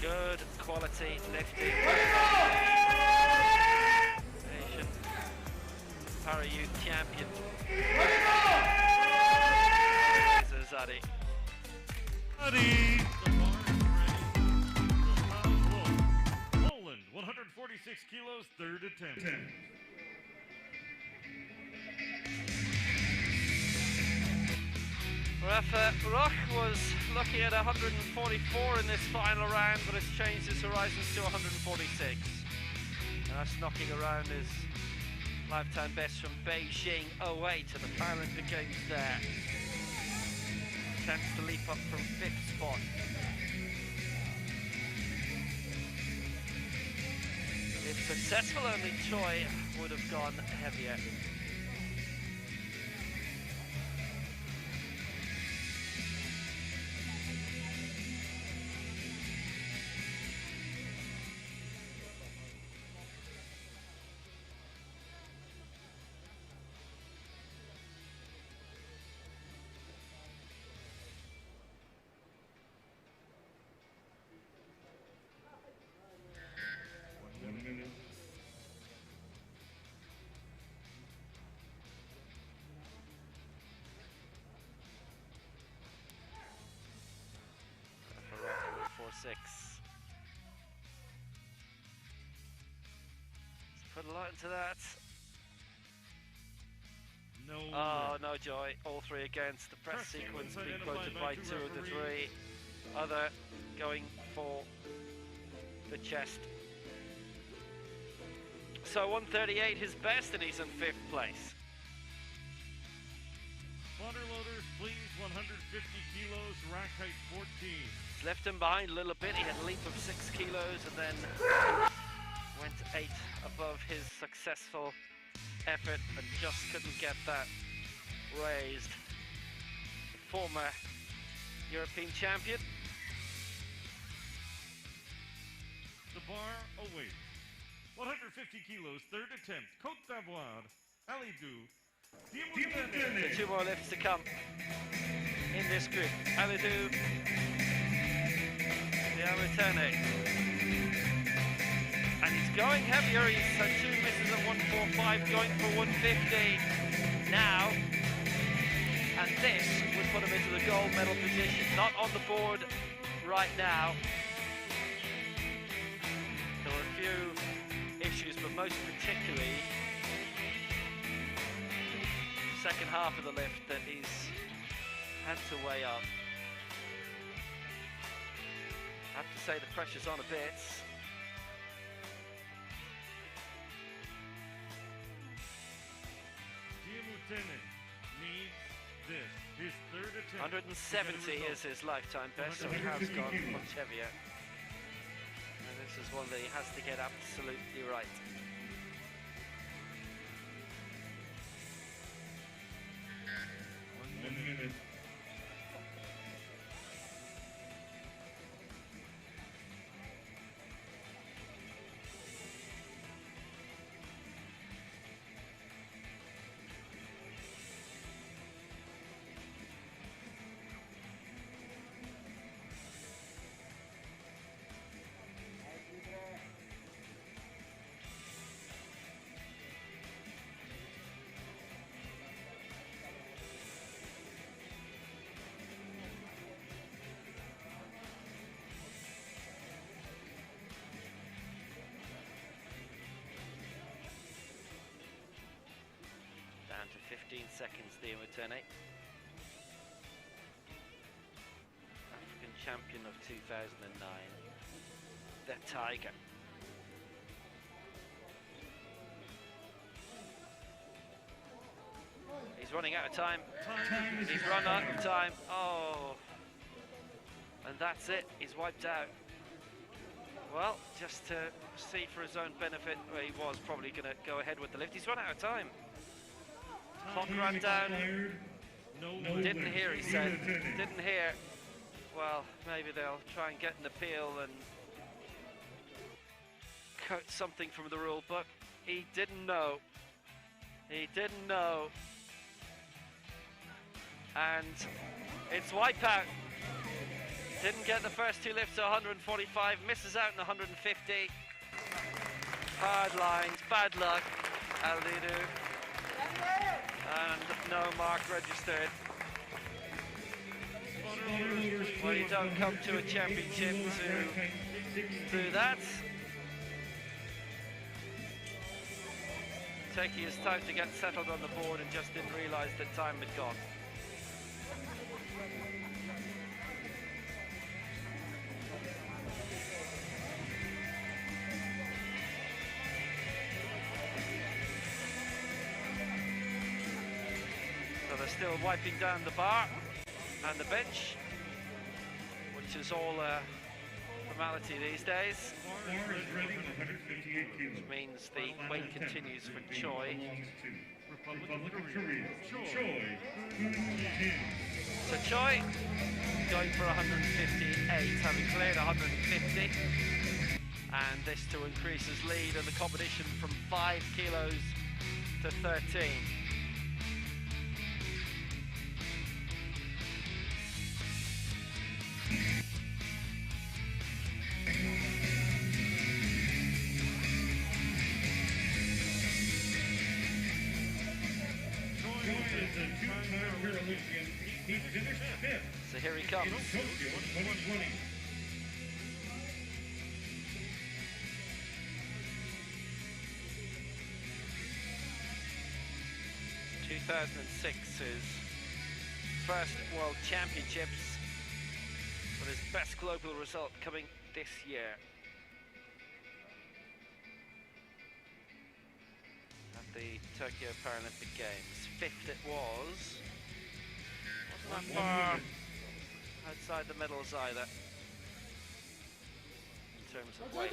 Good quality lifting. Asian Para Youth champion. Zadi. Poland, 146 kilos, 3rd attempt. Rafa Roch was looking at 144 in this final round, but has changed his horizons to 146. And that's knocking around his lifetime best from Beijing 08 at the Paralympic Games there. Chance to leap up from 5th spot. If successful, only Choi would have gone heavier. Put a lot into that. No. Oh, no joy. All 3 against. The press sequence being quoted by 2 of the 3. Other going for the chest. So 138 his best, and he's in 5th place. Spotter loaders, please, 150 kilos, rack height 14. He's left him behind a little bit. He had a leap of 6 kilos and then went 8 above his successful effort and just couldn't get that raised. Former European champion. The bar awaits. 150 kilos, third attempt. Côte d'Ivoire, Alidou. Two more lifts to come in this group. Alidou, Diamutene. And he's going heavier. He's had two misses at 145, going for 150 now. And this would put him into the gold medal position. Not on the board right now. There were a few issues, but most particularly the second half of the lift that he's had to weigh up. I have to say the pressure's on a bit. Diamutene needs this. His third attempt. 170 is his lifetime best, so he has gone much heavier. And this is one that he has to get absolutely right. One minute. Down to 15 seconds, Diamutene. African champion of 2009. The Tiger. He's running out of time. He's run out of time. Oh. And that's it. He's wiped out. Well, just to see for his own benefit, well, he was probably going to go ahead with the lift. He's run out of time. Clock ran down. Didn't hear, he said. Didn't hear. Well, maybe they'll try and get an appeal and cut something from the rule book. He didn't know. He didn't know. And it's wipeout. Didn't get the first two lifts to 145, misses out in 150. Hard lines, bad luck, Alidou. And no mark registered. Well, you don't come to a championship to do that. Taking his time to get settled on the board and just didn't realise that time had gone. So they're still wiping down the bar and the bench, which is all a formality these days. Which means the wait continues for Choi. So Choi going for 158, having cleared 150. And this to increase his lead in the competition from 5 kilos to 13. So here he comes. Tokyo 2020. 2006, his first World Championships, with his best global result coming this year. At the Tokyo Paralympic Games. Fifth it was. Wasn't that far outside the medals either, in terms of weight.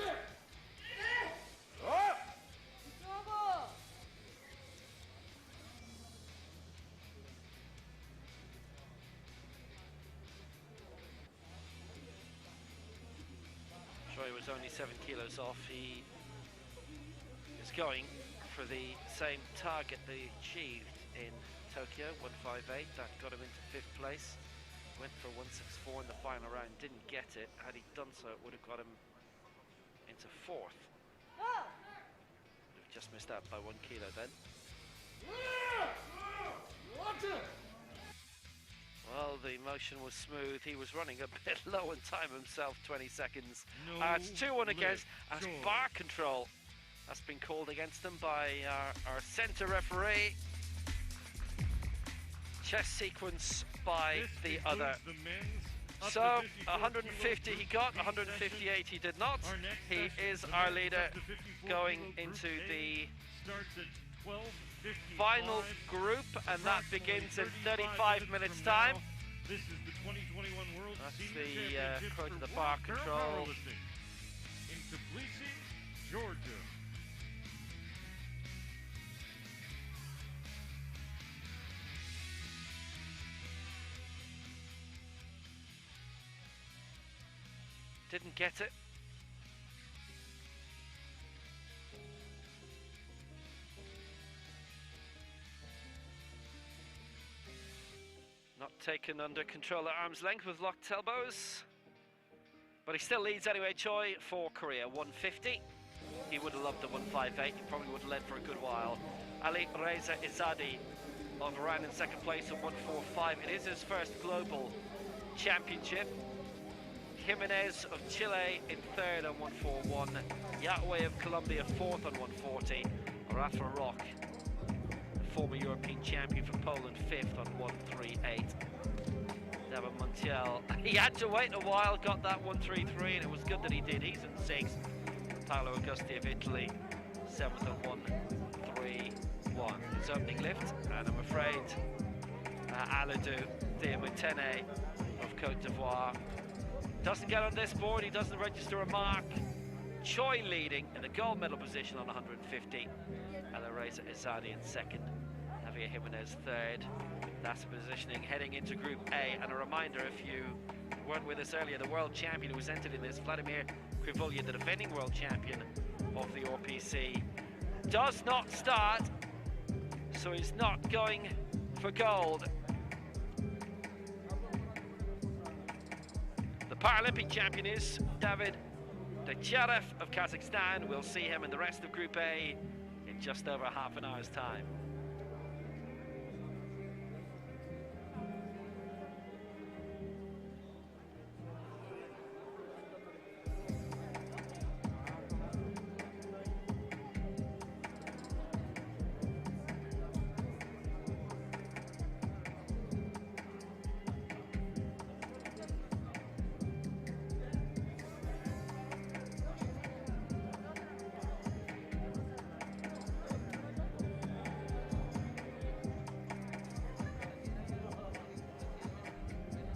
He was only 7 kilos off. He is going for the same target they achieved in Tokyo, 158. That got him into 5th place. Went for 164 in the final round, didn't get it. Had he done so, it would have got him into 4th. Would have just missed out by 1 kilo then. Well, the motion was smooth. He was running a bit low in time himself, 20 seconds. It's 2-1 against. As bar control has been called against them by our centre referee. Chess sequence by the other. So 150 he got, 158 he did not. He is our leader going into the final group, and that begins in 35 minutes time. This is the 2021 World That's Senior the Championship quote of the for bar control. Paralympics in Tbilisi, Georgia. Didn't get it. Not taken under control at arm's length with locked elbows. But he still leads anyway, Choi, for Korea. 150. He would have loved the 158. He probably would have led for a good while. Ali Reza Izadi of Iran in 2nd place at 145. It is his first global championship. Jimenez of Chile in 3rd on 141. Yahweh of Colombia 4th on 140. Rafa Rock, former European champion for Poland, 5th on 138. Devon Montiel, he had to wait a while, got that 133, and it was good that he did. He's in 6th. Paolo Augusti of Italy, 7th on 131. His opening lift, and I'm afraid Aladou Diamutene of Cote d'Ivoire doesn't get on this board. He doesn't register a mark. Choi leading in the gold medal position on 150. Reza Izadi in 2nd. Javier Jimenez 3rd. That's positioning heading into Group A. And a reminder, if you weren't with us earlier, the world champion who was entered in this, Vladimir Krivulya, the defending world champion of the RPC, does not start, so he's not going for gold. The Paralympic champion is David Decharev of Kazakhstan. We'll see him in the rest of Group A in just over half an hour's time.